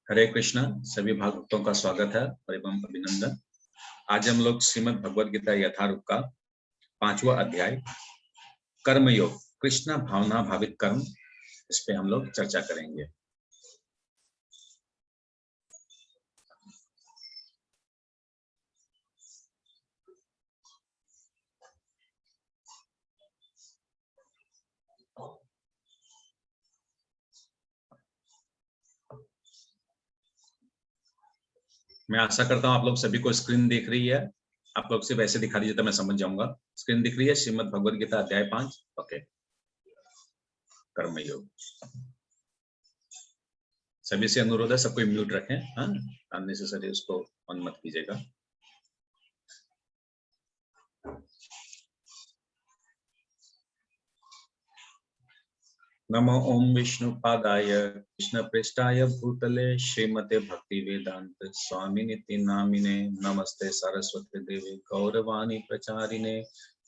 हरे कृष्णा। सभी भक्तों का स्वागत है और एवं अभिनंदन। आज हम लोग श्रीमद् भगवद गीता यथारूप का 5वां अध्याय कर्मयोग, कृष्ण भावना भावित कर्म, इस पे हम लोग चर्चा करेंगे। मैं आशा करता हूं आप लोग सभी को स्क्रीन दिख रही है। आप लोग सिर्फ ऐसे दिखा दीजिए तो मैं समझ जाऊंगा। स्क्रीन दिख रही है? श्रीमद् भगवद गीता अध्याय 5। ओके, कर्मयोग। सभी से अनुरोध है, सबको म्यूट रखें। हाँ, अननेसेसरी उसको ऑन मत कीजिएगा। नमो ओम विष्णुपादाय कृष्णप्रेष्ठाय भूतले श्रीमते भक्ति वेदांत स्वामिनिति नामिने नमस्ते सरस्वती देवी गौरवाणी प्रचारिणे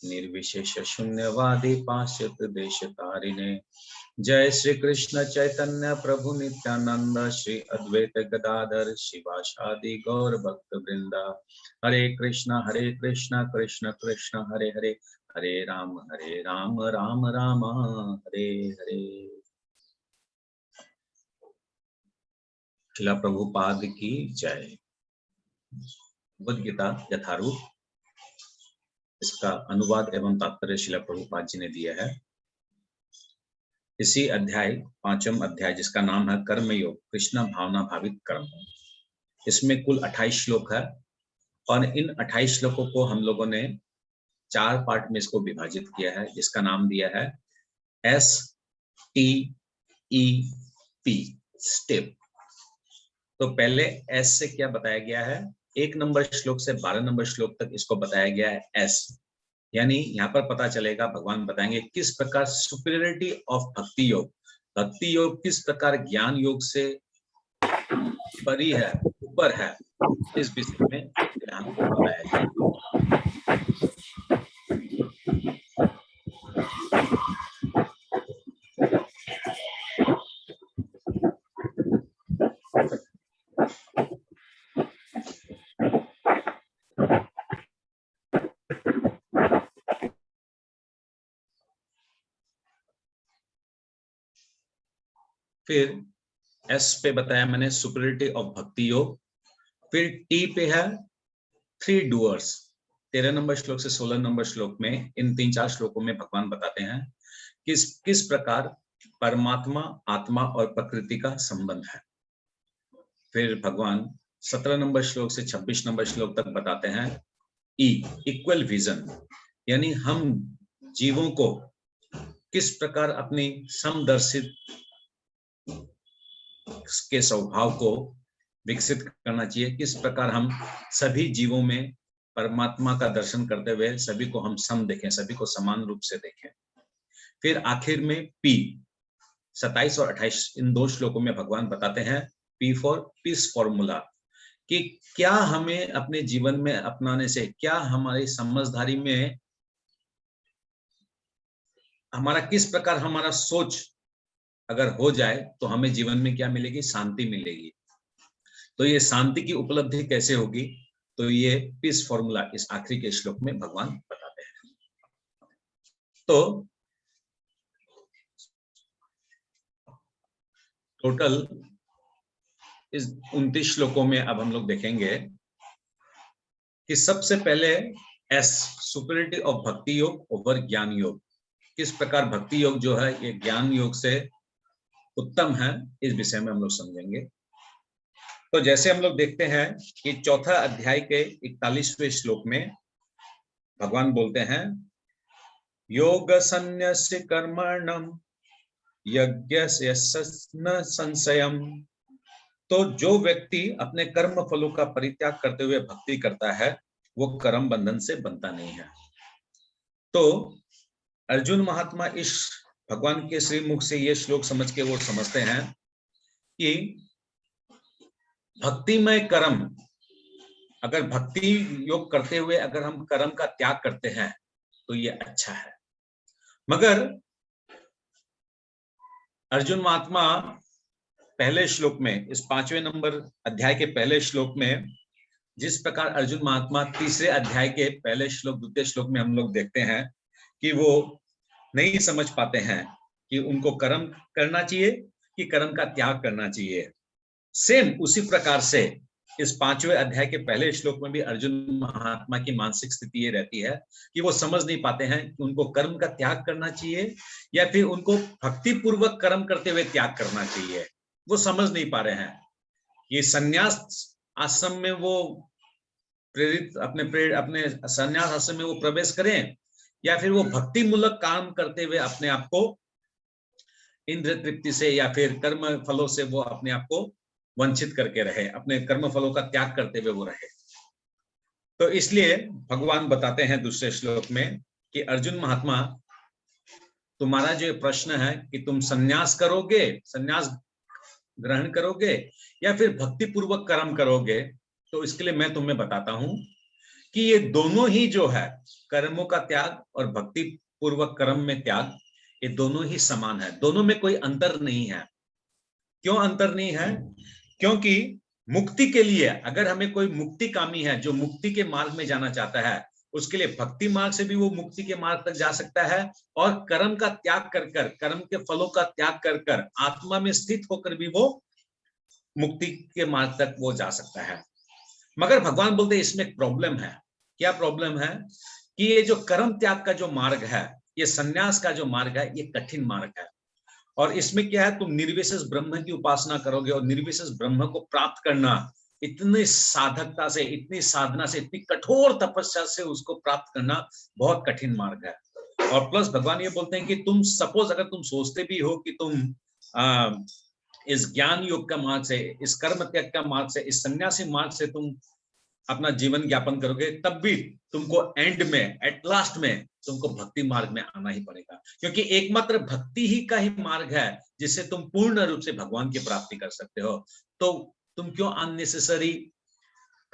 निर्विशेष शून्यवादी पाश्चात्य देशतारिणे। जय श्री कृष्ण चैतन्य प्रभु नित्यानंद श्री अद्वैत गदाधर शिवासादि गौर भक्त वृंदा। हरे कृष्ण कृष्ण कृष्ण हरे हरे, हरे राम राम राम हरे हरे। श्रील प्रभुपाद की जय। भगवद गीता यथारूप, इसका अनुवाद एवं तात्पर्य श्रील प्रभुपाद जी ने दिया है। इसी अध्याय 5वां अध्याय जिसका नाम है कर्मयोग, कृष्ण भावना भावित कर्म, इसमें कुल 28 श्लोक है और इन 28 श्लोकों को हम लोगों ने 4 पार्ट में इसको विभाजित किया है, जिसका नाम दिया है STEP, स्टेप। तो पहले एस से क्या बताया गया है, 1 नंबर श्लोक से 12 नंबर श्लोक तक इसको बताया गया है एस, यानी यहाँ पर पता चलेगा, भगवान बताएंगे किस प्रकार सुपीरियरिटी ऑफ भक्ति योग, भक्ति योग किस प्रकार ज्ञान योग से परी है, ऊपर है, इस विषय में यहाँ बताया गया। फिर एस पे बताया मैंने सुपीरियरिटी ऑफ भक्ति योग। फिर टी पे है 3 डूअर्स। 13 नंबर श्लोक से 16 नंबर श्लोक में, इन 3-4 श्लोकों में भगवान बताते हैं किस प्रकार परमात्मा, आत्मा और प्रकृति का संबंध है। फिर भगवान 17 नंबर श्लोक से 26 नंबर श्लोक तक बताते हैं इक्वल विजन, यानी हम जीवों को किस प्रकार अपनी समदर्शित के स्वभाव को विकसित करना चाहिए, किस प्रकार हम सभी जीवों में परमात्मा का दर्शन करते हुए सभी को हम सम देखें, सभी को समान रूप से देखें। फिर आखिर में पी, 27 और 28, इन 2 श्लोकों में भगवान बताते हैं पी फॉर पीस फॉर्मूला, कि क्या हमें अपने जीवन में अपनाने से, क्या हमारी समझदारी में हमारा किस प्रकार हमारा सोच अगर हो जाए तो हमें जीवन में क्या मिलेगी, शांति मिलेगी। तो ये शांति की उपलब्धि कैसे होगी, तो ये पीस फॉर्मूला इस आखिरी के श्लोक में भगवान बताते हैं। तो टोटल इस 29 श्लोकों में अब हम लोग देखेंगे कि सबसे पहले एस, सुपीरियरिटी ऑफ भक्ति योग ओवर ज्ञान योग, किस प्रकार भक्ति योग जो है ये ज्ञान योग से उत्तम है, इस विषय में हम लोग समझेंगे। तो जैसे हम लोग देखते हैं कि 4था अध्याय के 41वें श्लोक में भगवान बोलते हैं योग संन्यास्य कर्मणम यज्ञस्य न संशयम। तो जो व्यक्ति अपने कर्म फलों का परित्याग करते हुए भक्ति करता है वो कर्म बंधन से बनता नहीं है। तो अर्जुन महात्मा इस भगवान के श्रीमुख से ये श्लोक समझ के वो समझते हैं कि भक्तिमय कर्म, अगर भक्ति योग करते हुए अगर हम कर्म का त्याग करते हैं तो ये अच्छा है। मगर अर्जुन महात्मा पहले श्लोक में, इस 5वें नंबर अध्याय के पहले श्लोक में जिस प्रकार अर्जुन महात्मा तीसरे अध्याय के पहले श्लोक द्वितीय श्लोक में हम लोग देखते हैं कि वो नहीं समझ पाते हैं कि उनको कर्म करना चाहिए कि कर्म का त्याग करना चाहिए। सेम उसी प्रकार से इस 5वें अध्याय के पहले श्लोक में भी अर्जुन महात्मा की मानसिक स्थिति ये रहती है कि वो समझ नहीं पाते हैं कि उनको कर्म का त्याग करना चाहिए या फिर उनको भक्ति पूर्वक कर्म करते हुए त्याग करना चाहिए। वो समझ नहीं पा रहे हैं। ये संन्यास आश्रम में वो अपने संन्यास आश्रम में वो प्रवेश करें या फिर वो भक्ति मूलक काम करते हुए अपने आप को इंद्र तृप्ति से या फिर कर्म फलों से वो अपने आप को वंचित करके रहे, अपने कर्म फलों का त्याग करते हुए वो रहे। तो इसलिए भगवान बताते हैं दूसरे श्लोक में कि अर्जुन महात्मा, तुम्हारा जो प्रश्न है कि तुम संन्यास करोगे, संन्यास ग्रहण करोगे या फिर भक्ति पूर्वक कर्म करोगे, तो इसके लिए मैं तुम्हें बताता हूं कि ये दोनों ही जो है, कर्मों का त्याग और भक्ति पूर्वक कर्म में त्याग, ये दोनों ही समान है, दोनों में कोई अंतर नहीं है। क्यों अंतर नहीं है? क्योंकि मुक्ति के लिए अगर हमें कोई मुक्ति कामी है जो मुक्ति के मार्ग में जाना चाहता है, उसके लिए भक्ति मार्ग से भी वो मुक्ति के मार्ग तक जा सकता है और कर्म का त्याग कर कर, कर्म के फलों का त्याग कर कर आत्मा में स्थित होकर भी वो मुक्ति के मार्ग तक वो जा सकता है। मगर भगवान बोलते हैं इसमें एक प्रॉब्लम है। क्या प्रॉब्लम है? कि ये जो कर्म त्याग का जो मार्ग है, ये संन्यास का जो मार्ग है, ये कठिन मार्ग है। और इसमें क्या है, तुम निर्विशेष ब्रह्म की उपासना करोगे और निर्विशेष ब्रह्म को प्राप्त करना इतनी साधकता से, इतनी साधना से, इतनी कठोर तपस्या से उसको प्राप्त करना बहुत कठिन मार्ग है। और प्लस भगवान ये बोलते हैं कि तुम सपोज अगर तुम सोचते भी हो कि तुम इस ज्ञान योग का मार्ग से, इस कर्म त्याग का मार्ग से, इस सन्यासी मार्ग से तुम अपना जीवन ज्ञापन करोगे, तब भी तुमको एंड में, एट लास्ट में तुमको भक्ति मार्ग में आना ही पड़ेगा, क्योंकि एकमात्र भक्ति ही का ही मार्ग है जिससे तुम पूर्ण रूप से भगवान की प्राप्ति कर सकते हो। तो तुम क्यों अननेसेसरी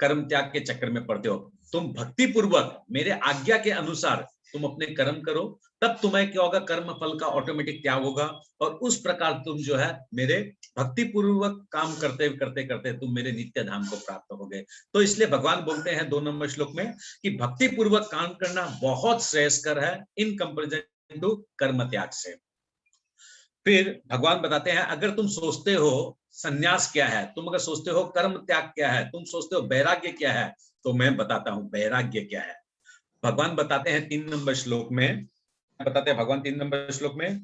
कर्म त्याग के चक्कर में पड़ते हो? तुम भक्ति पूर्वक मेरे आज्ञा के अनुसार तुम अपने कर्म करो, तब तुम्हें क्या होगा, कर्म फल का ऑटोमेटिक त्याग होगा और उस प्रकार तुम जो है मेरे भक्ति पूर्वक काम करते करते करते तुम मेरे नित्य धाम को प्राप्त होगे। तो इसलिए भगवान बोलते हैं 2 नंबर श्लोक में कि भक्ति पूर्वक काम करना बहुत श्रेयस्कर है इन कंपैरिजन टू कर्म त्याग से। फिर भगवान बताते हैं अगर तुम सोचते हो संन्यास क्या है, तुम अगर सोचते हो कर्म त्याग क्या है, तुम सोचते हो वैराग्य क्या है, तो मैं बताता हूं वैराग्य क्या है। भगवान बताते हैं 3 नंबर श्लोक में, बताते हैं भगवान 3 नंबर श्लोक में,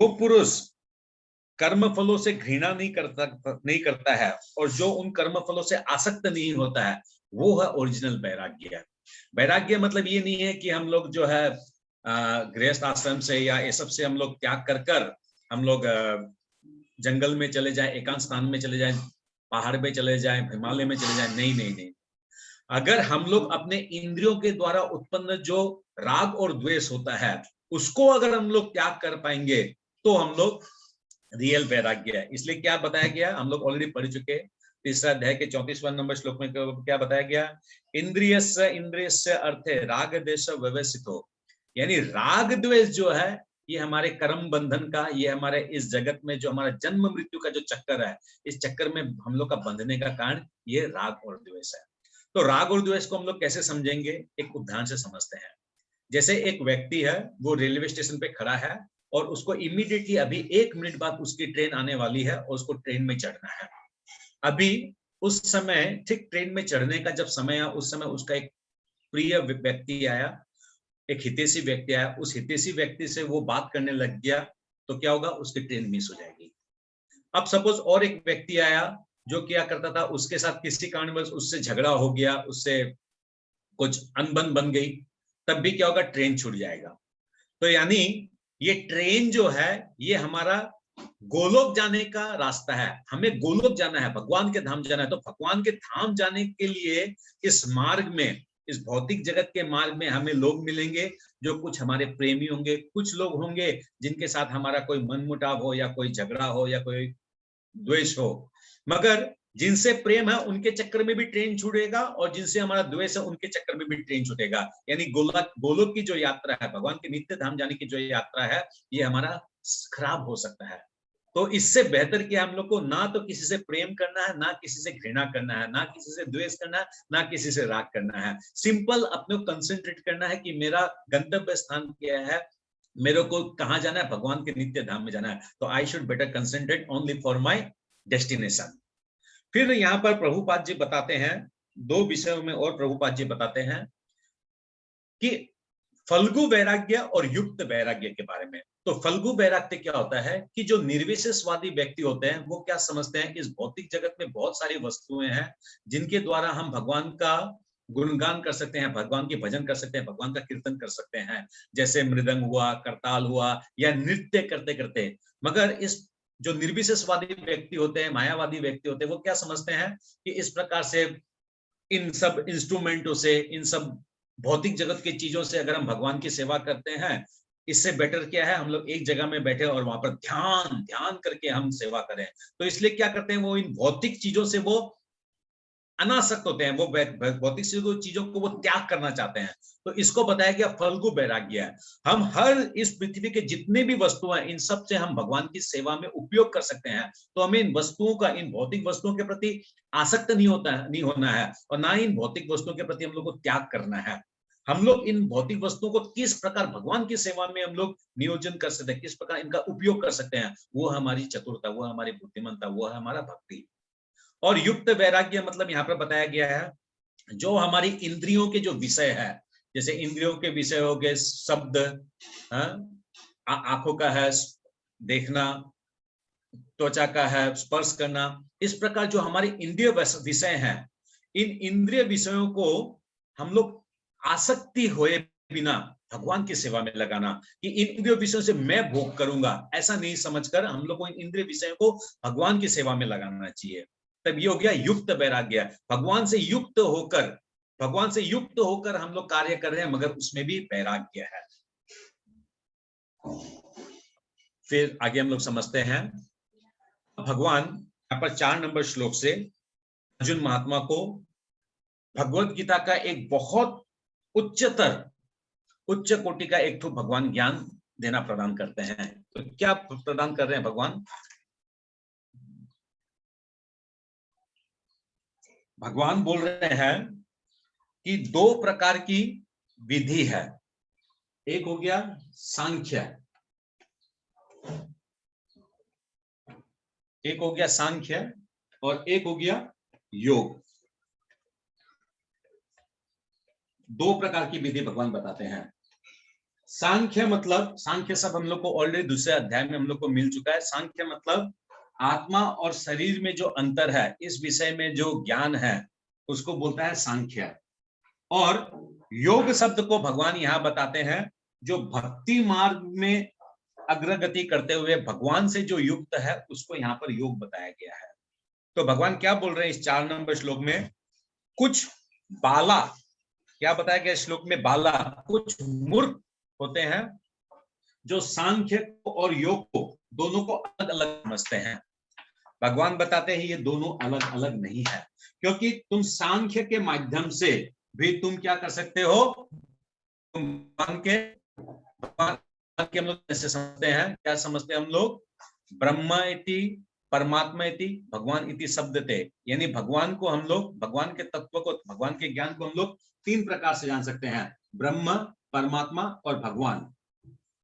वो पुरुष कर्म फलों से घृणा नहीं करता है और जो उन कर्म फलों से आसक्त नहीं होता है, वो है ओरिजिनल वैराग्य। वैराग्य मतलब ये नहीं है कि हम लोग जो है गृहस्थ आश्रम से या ये सब से हम लोग त्याग कर कर हम लोग जंगल में चले जाए, एकांत स्थान में चले जाए, पहाड़ पे चले जाए, हिमालय में चले जाए, नहीं नहीं नहीं। अगर हम लोग अपने इंद्रियों के द्वारा उत्पन्न जो राग और द्वेष होता है उसको अगर हम लोग त्याग कर पाएंगे तो हम लोग रियल वैराग्य है। इसलिए क्या बताया गया, हम लोग ऑलरेडी पढ़ चुके, तीसरा अध्याय के 34वां नंबर श्लोक में क्या बताया गया, इंद्रियस्य इंद्रियस्य अर्थे राग द्वेष व्यवसितो, यानी राग द्वेष जो है ये हमारे कर्म बंधन का, ये हमारे इस जगत में जो हमारा जन्म मृत्यु का जो चक्कर है, इस चक्कर में हम लोग का बंधने का कारण ये राग और द्वेष है। तो राग और द्वेष को हम लोग कैसे समझेंगे, एक उदाहरण से समझते हैं। जैसे एक व्यक्ति है, वो रेलवे स्टेशन पे खड़ा है और उसको इमीडिएटली अभी 1 मिनट बाद उसकी ट्रेन आने वाली है और उसको ट्रेन में चढ़ना है। अभी उस समय ठीक ट्रेन में चढ़ने का जब समय आया, उस समय उसका एक प्रिय व्यक्ति आया, एक हितैषी व्यक्ति आया, उस हितैषी व्यक्ति से वो बात करने लग गया, तो क्या होगा, उसकी ट्रेन मिस हो जाएगी। अब सपोज और एक व्यक्ति आया जो क्या करता था, उसके साथ किसी कारणवश उससे झगड़ा हो गया, उससे कुछ अनबन बन गई, तब भी क्या होगा, ट्रेन छूट जाएगा। तो यानी ये ट्रेन जो है ये हमारा गोलोक जाने का रास्ता है, हमें गोलोक जाना है, भगवान के धाम जाना है। तो भगवान के धाम जाने के लिए इस मार्ग में, इस भौतिक जगत के मार्ग में हमें लोग मिलेंगे जो कुछ हमारे प्रेमी होंगे, कुछ लोग होंगे जिनके साथ हमारा कोई मनमुटाव हो या कोई झगड़ा हो या कोई द्वेष हो। मगर जिनसे प्रेम है उनके चक्कर में भी ट्रेन छूटेगा और जिनसे हमारा द्वेष है उनके चक्कर में भी ट्रेन छूटेगा। यानी गोलोक की जो यात्रा है, भगवान के नित्य धाम जाने की जो यात्रा है, ये हमारा खराब हो सकता है। तो इससे बेहतर क्या हम लोग को ना तो किसी से प्रेम करना है, ना किसी से घृणा करना है, ना किसी से द्वेष करना है, ना किसी से राग करना है। सिंपल अपने को कंसंट्रेट करना है कि मेरा गंतव्य स्थान क्या है, मेरे को कहां जाना है, भगवान के नित्य धाम में जाना है। तो I should better concentrate only for my destination. फिर यहाँ पर प्रभुपाद जी बताते हैं, दो विषयों में और प्रभुपाद जी बताते हैं कि फल्गु वैराग्य और युक्त वैराग्य के बारे में। तो फल्गु वैराग्य क्या होता है कि जो निर्विशेषवादी व्यक्ति होते हैं वो क्या समझते हैं कि इस भौतिक जगत में बहुत सारी वस्तुएं हैं जिनके द्वारा हम भगवान का गुणगान कर सकते हैं, भगवान के भजन कर सकते हैं, भगवान का कीर्तन कर सकते हैं, जैसे मृदंग हुआ, करताल हुआ, या नृत्य करते करते। मगर इस जो निर्विशेषवादी व्यक्ति होते हैं, मायावादी व्यक्ति होते हैं, वो क्या समझते हैं कि इस प्रकार से इन सब इंस्ट्रूमेंटों से, इन सब भौतिक जगत की चीजों से अगर हम भगवान की सेवा करते हैं, इससे बेटर क्या है हम लोग एक जगह में बैठे और वहां पर ध्यान ध्यान करके हम सेवा करें। तो इसलिए क्या करते हैं, वो इन भौतिक चीजों से वो अनासक्त होते हैं, वो भौतिक चीजों को वो त्याग करना चाहते हैं। तो इसको बताया गया फल्गु वैराग्य है। हम हर इस पृथ्वी के जितने भी वस्तुएं हैं, इन सब से हम भगवान की सेवा में उपयोग कर सकते हैं। तो हमें इन वस्तुओं का, इन भौतिक वस्तुओं के प्रति आसक्त नहीं होना है, और ना ही इन भौतिक वस्तुओं के प्रति हम लोग को त्याग करना है। हम लोग इन भौतिक वस्तुओं को किस प्रकार भगवान की सेवा में हम लोग नियोजन कर सकते हैं, किस प्रकार इनका उपयोग कर सकते हैं, वो हमारी चतुरता, वो हमारी बुद्धिमत्ता, वो है हमारा भक्ति। और युक्त वैराग्य मतलब यहाँ पर बताया गया है जो हमारी इंद्रियों के जो विषय है, जैसे इंद्रियों के विषय हो गए शब्द, आंखों का है देखना, त्वचा का है स्पर्श करना, इस प्रकार जो हमारे इंद्रिय विषय हैं, इन इंद्रिय विषयों को हम लोग आसक्ति हुए बिना भगवान की सेवा में लगाना, कि इन इंद्रिय विषयों से मैं भोग करूंगा, ऐसा नहीं समझकर हम लोग को इन इंद्रिय विषयों को भगवान की सेवा में लगाना चाहिए। तब ये हो गया युक्त वैराग्य। भगवान से युक्त होकर हम लोग कार्य कर रहे हैं, मगर उसमें भी वैराग्य है। फिर आगे हम लोग समझते हैं भगवान यहाँ पर 4 नंबर श्लोक से अर्जुन महात्मा को भगवत गीता का एक बहुत उच्च कोटि का एक तो भगवान ज्ञान देना प्रदान करते हैं। तो क्या प्रदान कर रहे हैं भगवान? भगवान बोल रहे हैं कि 2 प्रकार की विधि है। एक हो गया सांख्य, और एक हो गया योग। 2 प्रकार की विधि भगवान बताते हैं। सांख्य मतलब, सांख्य सब हम लोग को ऑलरेडी दूसरे अध्याय में हम लोग को मिल चुका है। सांख्य मतलब आत्मा और शरीर में जो अंतर है, इस विषय में जो ज्ञान है उसको बोलता है सांख्य। और योग शब्द को भगवान यहाँ बताते हैं जो भक्ति मार्ग में अग्रगति करते हुए भगवान से जो युक्त है उसको यहाँ पर योग बताया गया है। तो भगवान क्या बोल रहे हैं इस 4 नंबर श्लोक में? कुछ बाला, क्या बताया गया श्लोक में? बाला, कुछ मूर्ख होते हैं जो सांख्य को और योग को दोनों को अलग अलग समझते हैं। भगवान बताते हैं ये दोनों अलग अलग नहीं है, क्योंकि तुम सांख्य के माध्यम से भी तुम क्या कर सकते हो, तुम भगवान के हम लोग कैसे समझते हैं, क्या समझते हैं हम लोग? ब्रह्मा इति परमात्मा इति भगवान इति शब्दते, यानी भगवान को हम लोग, भगवान के तत्व को, भगवान के ज्ञान को हम लोग 3 प्रकार से जान सकते हैं, ब्रह्म, परमात्मा और भगवान।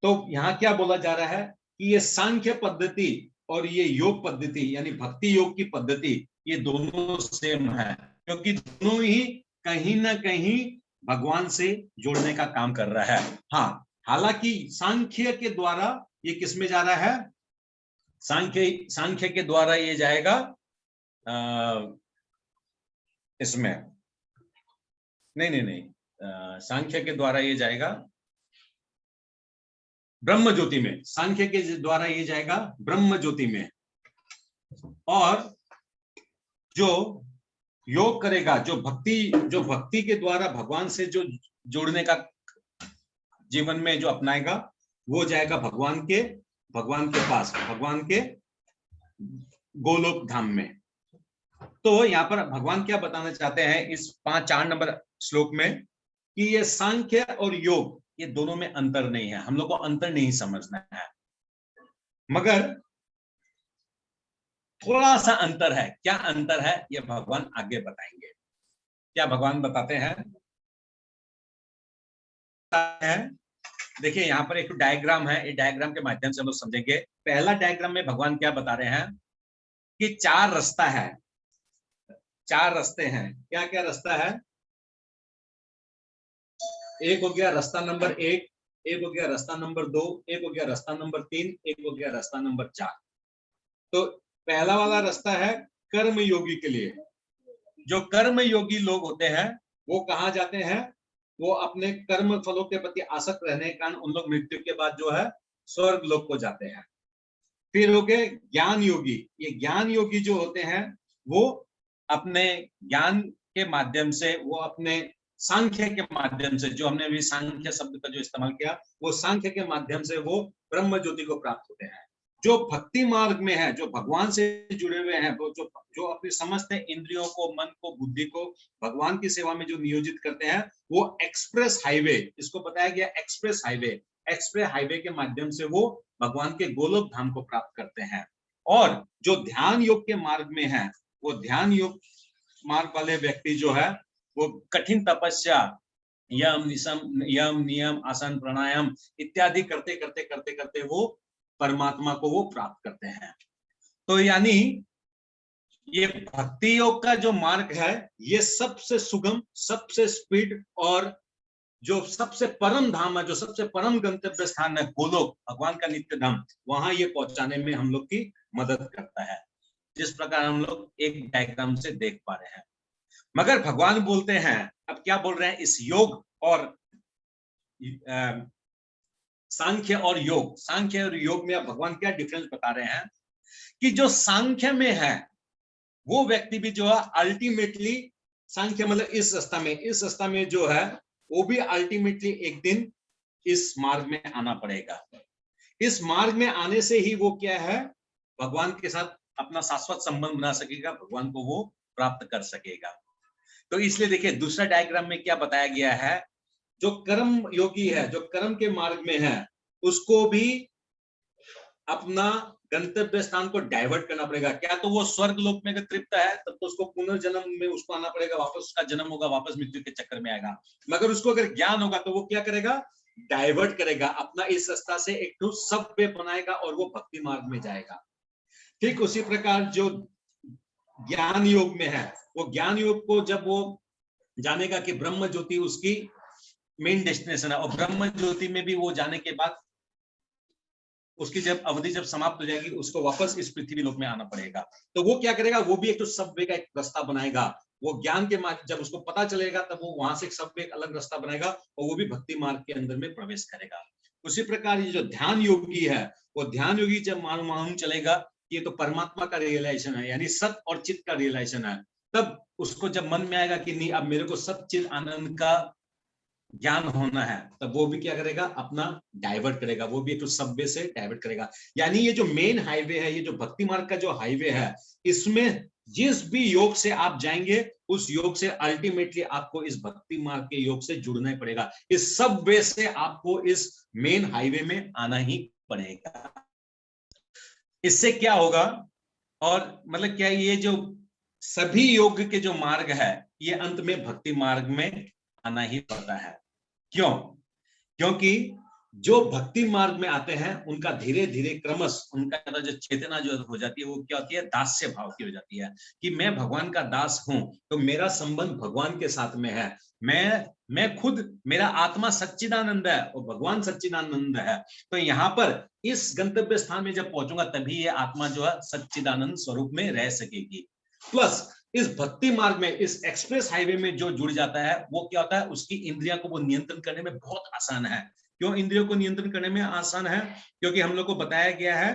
तो यहाँ क्या बोला जा रहा है कि ये सांख्य पद्धति और ये योग पद्धति यानी भक्ति योग की पद्धति, ये दोनों सेम है, क्योंकि दोनों ही कहीं ना कहीं भगवान से जोड़ने का काम कर रहा है। हाँ, हालांकि सांख्य के द्वारा ये किसमें जा रहा है? सांख्य के द्वारा ये जाएगा इसमें, नहीं, सांख्य के द्वारा ये जाएगा ब्रह्म ज्योति में, सांख्य के द्वारा ये जाएगा ब्रह्म ज्योति में। और जो योग करेगा, जो भक्ति के द्वारा भगवान से जो जोड़ने का जीवन में जो अपनाएगा, वो जाएगा भगवान के पास, भगवान के गोलोक धाम में। तो यहाँ पर भगवान क्या बताना चाहते हैं इस 4 नंबर श्लोक में कि ये सांख्य और योग, ये दोनों में अंतर नहीं है, हम लोग को अंतर नहीं समझना है। मगर थोड़ा सा अंतर है। क्या अंतर है ये भगवान आगे बताएंगे। क्या भगवान बताते हैं? देखिए यहाँ पर एक डायग्राम है, इस डायग्राम के माध्यम से हम लोग समझेंगे। पहला डायग्राम में भगवान क्या बता रहे हैं कि चार रास्ता है, चार रास्ते हैं। क्या क्या रास्ता है? एक हो गया रास्ता नंबर एक हो गया रास्ता नंबर 2, एक हो गया रास्ता नंबर 3, एक हो गया रास्ता नंबर 4। तो पहला वाला रास्ता है कर्म योगी के लिए। जो कर्म योगी लोग होते हैं वो कहाँ जाते हैं? वो अपने कर्म फलों के प्रति आसक्त रहने के कारण उन लोग मृत्यु के बाद जो है स्वर्ग लोक को जाते हैं। फिर हो गए ज्ञान योगी। ये ज्ञान योगी जो होते हैं वो अपने ज्ञान के माध्यम से, वो अपने सांख्य के माध्यम से, जो हमने अभी सांख्य शब्द का जो इस्तेमाल किया, वो सांख्य के माध्यम से वो ब्रह्म ज्योति को प्राप्त होते हैं। जो भक्ति मार्ग में है, जो भगवान से जुड़े हुए हैं, वो जो अपनी समस्त इंद्रियों को, मन को, बुद्धि को भगवान की सेवा में जो नियोजित करते हैं, वो एक्सप्रेस हाईवे, इसको बताया गया एक्सप्रेस हाईवे, एक्सप्रेस हाईवे के माध्यम से वो भगवान के गोलोक धाम को प्राप्त करते हैं। और जो ध्यान योग के मार्ग में है, वो ध्यान योग मार्ग वाले व्यक्ति जो है वो कठिन तपस्या, यम नियम आसन प्राणायाम इत्यादि करते करते करते करते वो परमात्मा को वो प्राप्त करते हैं। तो यानी ये भक्ति योग का जो मार्ग है ये सबसे सुगम, सबसे स्पीड, और जो सबसे परम धाम है, जो सबसे परम गंतव्य स्थान है गोलोक, भगवान का नित्य धाम, वहां ये पहुंचाने में हम लोग की मदद करता है, जिस प्रकार हम लोग एक डायग्राम से देख पा रहे हैं। मगर भगवान बोलते हैं, अब क्या बोल रहे हैं, इस योग और सांख्य और योग, सांख्य और योग में भगवान क्या डिफरेंस बता रहे हैं कि जो सांख्य में है वो व्यक्ति भी जो है अल्टीमेटली, सांख्य मतलब इस रास्ता में जो है वो भी अल्टीमेटली एक दिन इस मार्ग में आना पड़ेगा। इस मार्ग में आने से ही वो क्या है, भगवान के साथ अपना शाश्वत संबंध बना सकेगा, भगवान को वो प्राप्त कर सकेगा। तो इसलिए देखिए दूसरा डायग्राम में क्या बताया गया है, जो कर्म योगी है, जो कर्म के मार्ग में है, उसको भी अपना गंतव्य स्थान को डाइवर्ट करना पड़ेगा। क्या तो वो स्वर्ग लोक में तृप्त है, तब तो उसको पुनर्जन्म में उसको आना पड़ेगा, वापस उसका जन्म होगा, वापस मृत्यु के चक्कर में आएगा। मगर उसको अगर ज्ञान होगा तो वो क्या करेगा, डाइवर्ट करेगा, अपना इस रास्ता से एक तो सब वे बनाएगा और वो भक्ति मार्ग में जाएगा। ठीक उसी प्रकार जो ज्ञान योग में है, वो ज्ञान योग को जब वो जानेगा कि ब्रह्म ज्योति उसकी मेन डेस्टिनेशन है, और ब्रह्म ज्योति में भी वो जाने के बाद उसकी जब अवधि जब समाप्त हो जाएगी, उसको वापस इस पृथ्वी लोक में आना पड़ेगा। तो वो क्या करेगा, वो भी एक तो सबवे का एक रास्ता बनाएगा। वो ज्ञान के जब उसको पता चलेगा तब वो वहां से एक सबवे एक अलग रास्ता बनाएगा और वो भी भक्ति मार्ग के अंदर में प्रवेश करेगा। उसी प्रकार ये जो ध्यान योगी है, वो ध्यान योगी जब मालूम चलेगा ये तो परमात्मा का रियलाइजेशन है, यानी सत और चित्त का रियलाइजेशन है, तब उसको जब मन में आएगा कि नहीं अब मेरे को सत चित्त आनंद का ज्ञान होना है, तब वो भी क्या करेगा, अपना डाइवर्ट करेगा, वो भी एक तो सबवे से डाइवर्ट करेगा। यानी ये जो मेन हाईवे है, ये जो भक्ति मार्ग का जो हाईवे है, इसमें जिस भी योग से आप जाएंगे उस योग से अल्टीमेटली आपको इस भक्ति मार्ग के योग से जुड़ना ही पड़ेगा। इस सब वे से आपको इस मेन हाईवे में आना ही पड़ेगा। इससे क्या होगा, और मतलब क्या ये जो सभी योग के जो मार्ग है ये अंत में भक्ति मार्ग में आना ही पड़ता है। क्यों? क्योंकि जो भक्ति मार्ग में आते हैं उनका धीरे धीरे क्रमश उनका जो चेतना जो हो जाती है वो क्या होती है, दास्य भाव की हो जाती है कि मैं भगवान का दास हूं, तो मेरा संबंध भगवान के साथ में है, मैं खुद, मेरा आत्मा सच्चिदानंद है और भगवान सच्चिदानंद है। तो यहाँ पर इस गंतव्य स्थान में जब पहुंचूंगा तभी ये आत्मा जो है सच्चिदानंद स्वरूप में रह सकेगी। प्लस इस भक्ति मार्ग में, इस एक्सप्रेस हाईवे में जो जुड़ जाता है वो क्या होता है, उसकी इंद्रियों को वो नियंत्रण करने में बहुत आसान है। क्यों इंद्रियों को नियंत्रण करने में आसान है? क्योंकि हम लोग को बताया गया है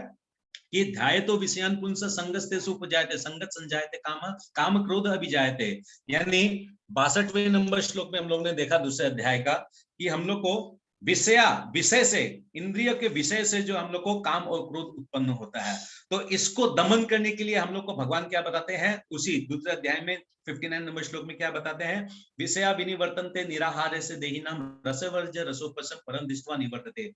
कि ध्यायतो विषयान पुंस संगस्तेषु उपजायते संगत संजायते काम काम क्रोध अभिजायते। यानी 62वें नंबर श्लोक में हम लोग ने देखा दूसरे अध्याय का कि हम लोग को विषय से, इंद्रिय के विषय से जो हम लोग को काम और क्रोध उत्पन्न होता है, तो इसको दमन करने के लिए हम लोग को भगवान क्या बताते हैं, उसी दूसरे अध्याय में 59 नंबर श्लोक में क्या बताते हैं, विषया विनिवर्तन्ते निराहारे से देहिनाम रसवर्ज्य रसोपशम परम दृष्ट्वा निवर्तते।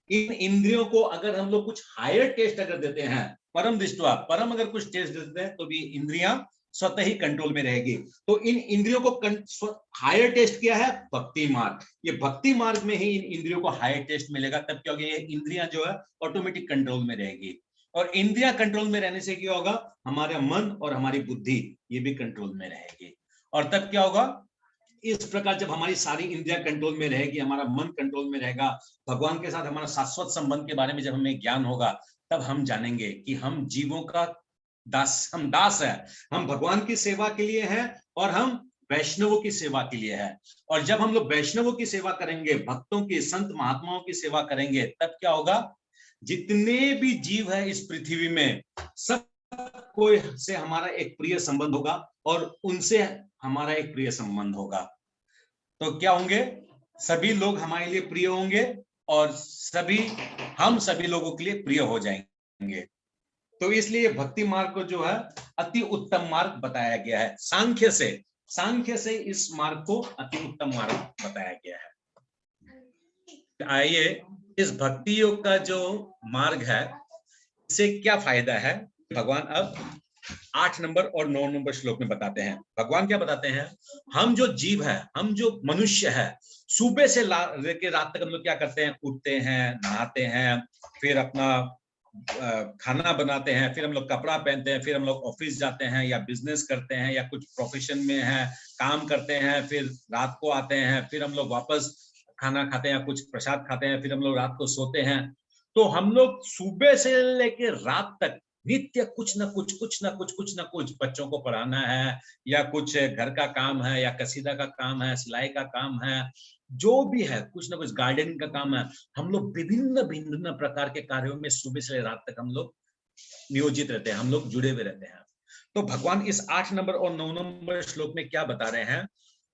इन इंद्रियों को अगर हम लोग कुछ हायर टेस्ट अगर देते हैं, परम दृष्टवा परम अगर कुछ टेस्ट देते हैं, तो भी इंद्रियां स्वतः ही कंट्रोल में रहेगी। तो इन इंद्रियों को हायर टेस्ट किया है भक्ति मार्ग, ये भक्ति मार्ग में ही इन इंद्रियों को हायर टेस्ट मिलेगा। तब क्या होगा, ये इंद्रियां जो है ऑटोमेटिक कंट्रोल में रहेगी, और इंद्रियां कंट्रोल में रहने से क्या होगा, हमारा मन और हमारी बुद्धि ये भी कंट्रोल में रहेगी। और तब क्या होगा, इस प्रकार जब हमारी सारी इंद्रियां कंट्रोल में रहेगी, हमारा मन कंट्रोल में रहेगा, भगवान के साथ हमारा शाश्वत संबंध के बारे में जब हमें ज्ञान होगा, तब हम जानेंगे कि हम जीवों का हम दास है, हम भगवान की सेवा के लिए हैं और हम वैष्णवों की सेवा के लिए है। और जब हम लोग वैष्णवों की सेवा करेंगे, भक्तों की, संत महात्माओं की सेवा करेंगे, तब क्या होगा, जितने भी जीव है इस पृथ्वी में, सब कोई से हमारा एक प्रिय संबंध होगा और उनसे हमारा एक प्रिय संबंध होगा। तो क्या होंगे, सभी लोग हमारे लिए प्रिय होंगे और हम सभी लोगों के लिए प्रिय हो जाएंगे। तो इसलिए भक्ति मार्ग को जो है अति उत्तम मार्ग बताया गया है। सांख्य से इस मार्ग को अति उत्तम मार्ग बताया गया है। आइए, इस भक्ति योग का जो मार्ग है, इससे क्या फायदा है, भगवान अब 8 नंबर और 9 नंबर श्लोक में बताते हैं। भगवान क्या बताते हैं, हम जो जीव है, हम जो मनुष्य है, सुबह से लेकर रात तक हम लोग क्या करते हैं, उठते हैं, नहाते हैं, फिर अपना खाना बनाते हैं, फिर हम लोग कपड़ा पहनते हैं, फिर हम लोग ऑफिस जाते हैं या बिजनेस करते हैं या कुछ प्रोफेशन में है, काम करते हैं, फिर रात को आते हैं, फिर हम लोग वापस खाना खाते हैं, कुछ प्रसाद खाते हैं, फिर हम लोग रात को सोते हैं। तो हम लोग सुबह से लेकर रात तक नित्य कुछ ना कुछ बच्चों को पढ़ाना है, या कुछ घर का काम है, या कसीदा का काम है, सिलाई का काम है, जो भी है, कुछ ना कुछ गार्डनिंग का काम है, हम लोग विभिन्न भिन्न प्रकार के कार्यों में सुबह से रात तक हम लोग नियोजित रहते हैं, हम लोग जुड़े हुए रहते हैं। तो भगवान इस 8 नंबर और 9 नंबर श्लोक में क्या बता रहे हैं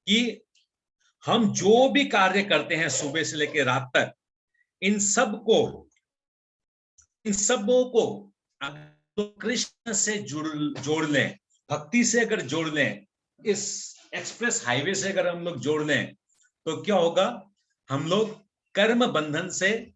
कि हम जो भी कार्य करते हैं सुबह से लेकर रात तक, इन सबों को तो कृष्ण से जोड़ लें, भक्ति से अगर जोड़ लें, इस एक्सप्रेस हाईवे से अगर हम लोग जोड़ लें, तो क्या होगा, हम लोग कर्म बंधन से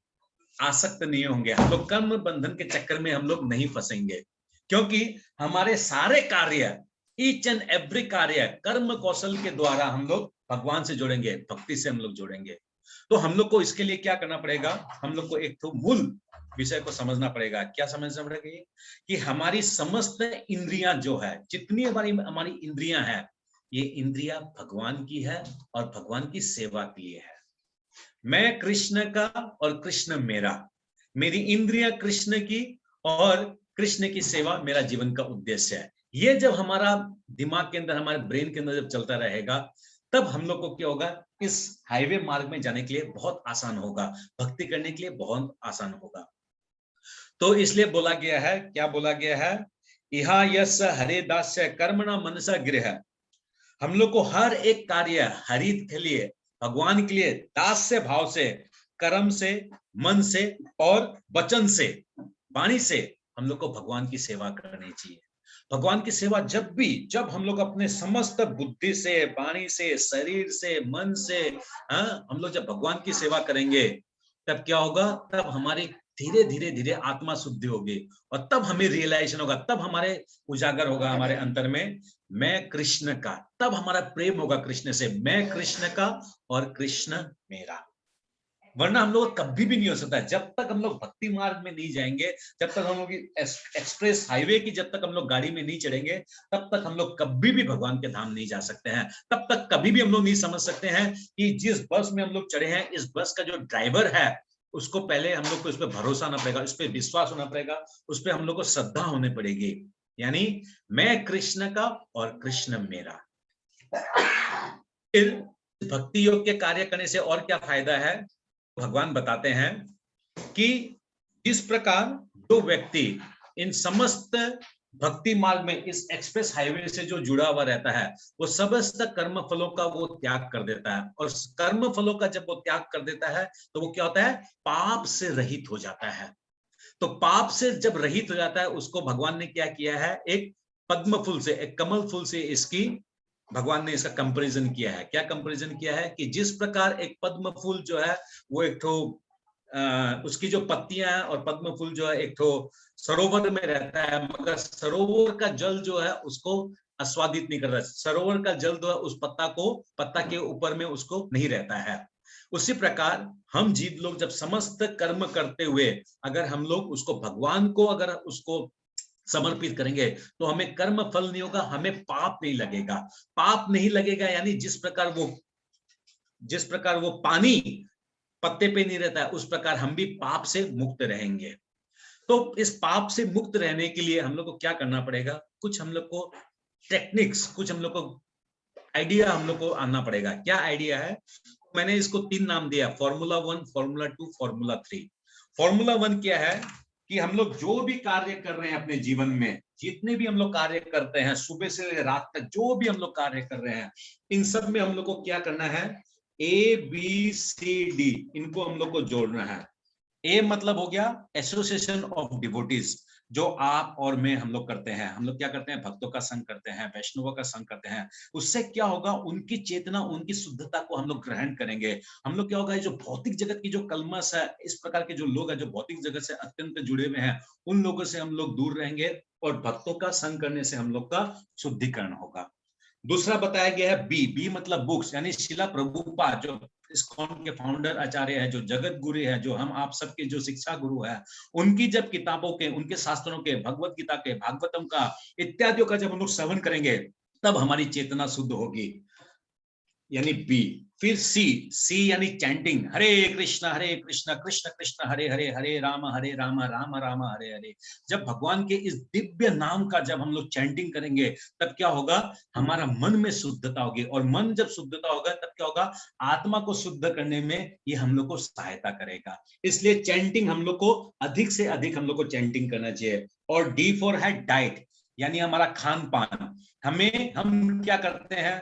आसक्त नहीं होंगे, हम लोग कर्म बंधन के चक्कर में हम लोग नहीं फंसेंगे, क्योंकि हमारे सारे कार्य, ईच एंड एवरी कार्य कर्म कौशल के द्वारा हम लोग भगवान से जोड़ेंगे, भक्ति से हम लोग जोड़ेंगे। तो हम लोग को इसके लिए क्या करना पड़ेगा, हम लोग को एक तो मूल विषय को समझना पड़ेगा। क्या समझना पड़ेगा, कि हमारी समस्त इंद्रियां जो है, जितनी हमारी इंद्रियां हैं, ये इंद्रियां भगवान की है और भगवान की सेवा के लिए है। मैं कृष्ण का और कृष्ण मेरा, मेरी इंद्रियां कृष्ण की और कृष्ण की सेवा मेरा जीवन का उद्देश्य है। ये जब हमारा दिमाग के अंदर, हमारे ब्रेन के अंदर जब चलता रहेगा, तब हम लोग को क्या होगा, इस हाईवे मार्ग में जाने के लिए बहुत आसान होगा, भक्ति करने के लिए बहुत आसान होगा। तो इसलिए बोला गया है, क्या बोला गया है, इहा यस हरे दास्य कर्मणा मनसा गृह, हम लोग को हर एक कार्य हरित के लिए, भगवान के लिए दास्य भाव से, कर्म से, मन से और वचन से, वाणी से हम लोग को भगवान की सेवा करनी चाहिए। भगवान की सेवा जब हम लोग अपने समस्त बुद्धि से, वाणी से, शरीर से, मन से, हम लोग जब भगवान की सेवा करेंगे, तब क्या होगा, तब हमारी धीरे धीरे धीरे आत्मा शुद्धि होगी, और तब हमें रियलाइजेशन होगा, तब हमारे उजागर होगा हमारे अंतर में, मैं कृष्ण का, तब हमारा प्रेम होगा कृष्ण से, मैं कृष्ण का और कृष्ण मेरा। वरना हम लोग कभी भी नहीं हो सकता, जब तक हम लोग भक्ति मार्ग में नहीं जाएंगे, जब तक हम लोग एक्सप्रेस हाईवे की जब तक हम लोग गाड़ी में नहीं चढ़ेंगे, तब तक हम लोग कभी भी भगवान के धाम नहीं जा सकते हैं। तब तक कभी भी हम लोग नहीं समझ सकते हैं कि जिस बस में हम लोग चढ़े हैं, इस बस का जो ड्राइवर है, उसको पहले हम लोग को इस पर भरोसा होना पड़ेगा, इस पर विश्वास होना पड़ेगा, उस पर हम लोग को श्रद्धा होनी पड़ेगी। यानी मैं कृष्ण का और कृष्ण मेरा। फिर भक्ति योग के कार्य करने से और क्या फायदा है, भगवान बताते हैं कि इस प्रकार जो व्यक्ति इन समस्त भक्ति मार्ग में, इस एक्सप्रेस हाईवे से जो जुड़ा हुआ रहता है, वो समस्त कर्म फलों का वो त्याग कर देता है, और कर्म फलों का जब वो त्याग कर देता है, तो वो क्या होता है, पाप से रहित हो जाता है। तो पाप से जब रहित हो जाता है, उसको भगवान ने क्या किया है, एक पद्म फूल से, एक कमल फूल से इसकी भगवान ने इसका कंपैरिजन किया है। क्या कंपैरिजन किया है, कि जिस प्रकार एक पद्म फूल जो है वो एक तो उसकी जो पत्तियां हैं और पद्म फूल जो है एक तो सरोवर में रहता है, मगर सरोवर का जल जो है उसको आस्वादित नहीं करता। सरोवर का जल जो है उस पत्ता के ऊपर में उसको नहीं रहता है। उसी प्रकार हम जीव लोग जब समस्त कर्म करते हुए अगर हम लोग उसको भगवान को अगर उसको समर्पित करेंगे तो हमें कर्म फल नहीं होगा, हमें पाप नहीं लगेगा। पाप नहीं लगेगा यानी जिस प्रकार वो पानी पत्ते पे नहीं रहता है, उस प्रकार हम भी पाप से मुक्त रहेंगे। तो इस पाप से मुक्त रहने के लिए हम लोग को क्या करना पड़ेगा, कुछ हम लोग को टेक्निक्स, कुछ हम लोग को आइडिया हम लोग को आना पड़ेगा। क्या आइडिया है? मैंने इसको 3 नाम दिया, फॉर्मूला 1, फॉर्मूला 2, फॉर्मूला 3। फॉर्मूला 1 क्या है कि हम लोग जो भी कार्य कर रहे हैं अपने जीवन में, जितने भी हम लोग कार्य करते हैं, सुबह से रात तक जो भी हम लोग कार्य कर रहे हैं, इन सब में हम लोग को क्या करना है, ABCD, इनको हम लोग को जोड़ना है। ए मतलब हो गया एसोसिएशन ऑफ डिवोटीज, जो आप और मैं हम लोग करते हैं। हम लोग क्या करते हैं, भक्तों का संग करते हैं, वैष्णवों का संग करते हैं। उससे क्या होगा, उनकी चेतना, उनकी शुद्धता को हम लोग ग्रहण करेंगे। हम लोग क्या होगा, जो भौतिक जगत की जो कलमश है, इस प्रकार के जो लोग हैं जो भौतिक जगत से अत्यंत जुड़े हुए हैं, उन लोगों से हम लोग दूर रहेंगे और भक्तों का संग करने से हम लोग का शुद्धिकरण होगा। दूसरा बताया गया है बी मतलब बुक्स, यानी शिला प्रभुपाद जो इस्कॉन के फाउंडर आचार्य है, जो जगत गुरु है, जो हम आप सबके जो शिक्षा गुरु है, उनकी जब किताबों के, उनके शास्त्रों के, भगवत गीता के, भागवतम का इत्यादियों का जब हम लोग श्रवण करेंगे, तब हमारी चेतना शुद्ध होगी, यानी बी। फिर सी यानी चैंटिंग, हरे कृष्ण कृष्ण कृष्ण हरे हरे, हरे राम राम राम हरे हरे। जब भगवान के इस दिव्य नाम का जब हम लोग चैंटिंग करेंगे, तब क्या होगा, हमारा मन में शुद्धता होगी, और मन जब शुद्धता होगा तब क्या होगा, आत्मा को शुद्ध करने में ये हम लोग को सहायता करेगा। इसलिए चैंटिंग हम लोग को अधिक से अधिक हम लोग को चैंटिंग करना चाहिए। और डी फॉर है डाइट, यानी हमारा खान पान। हम क्या करते हैं,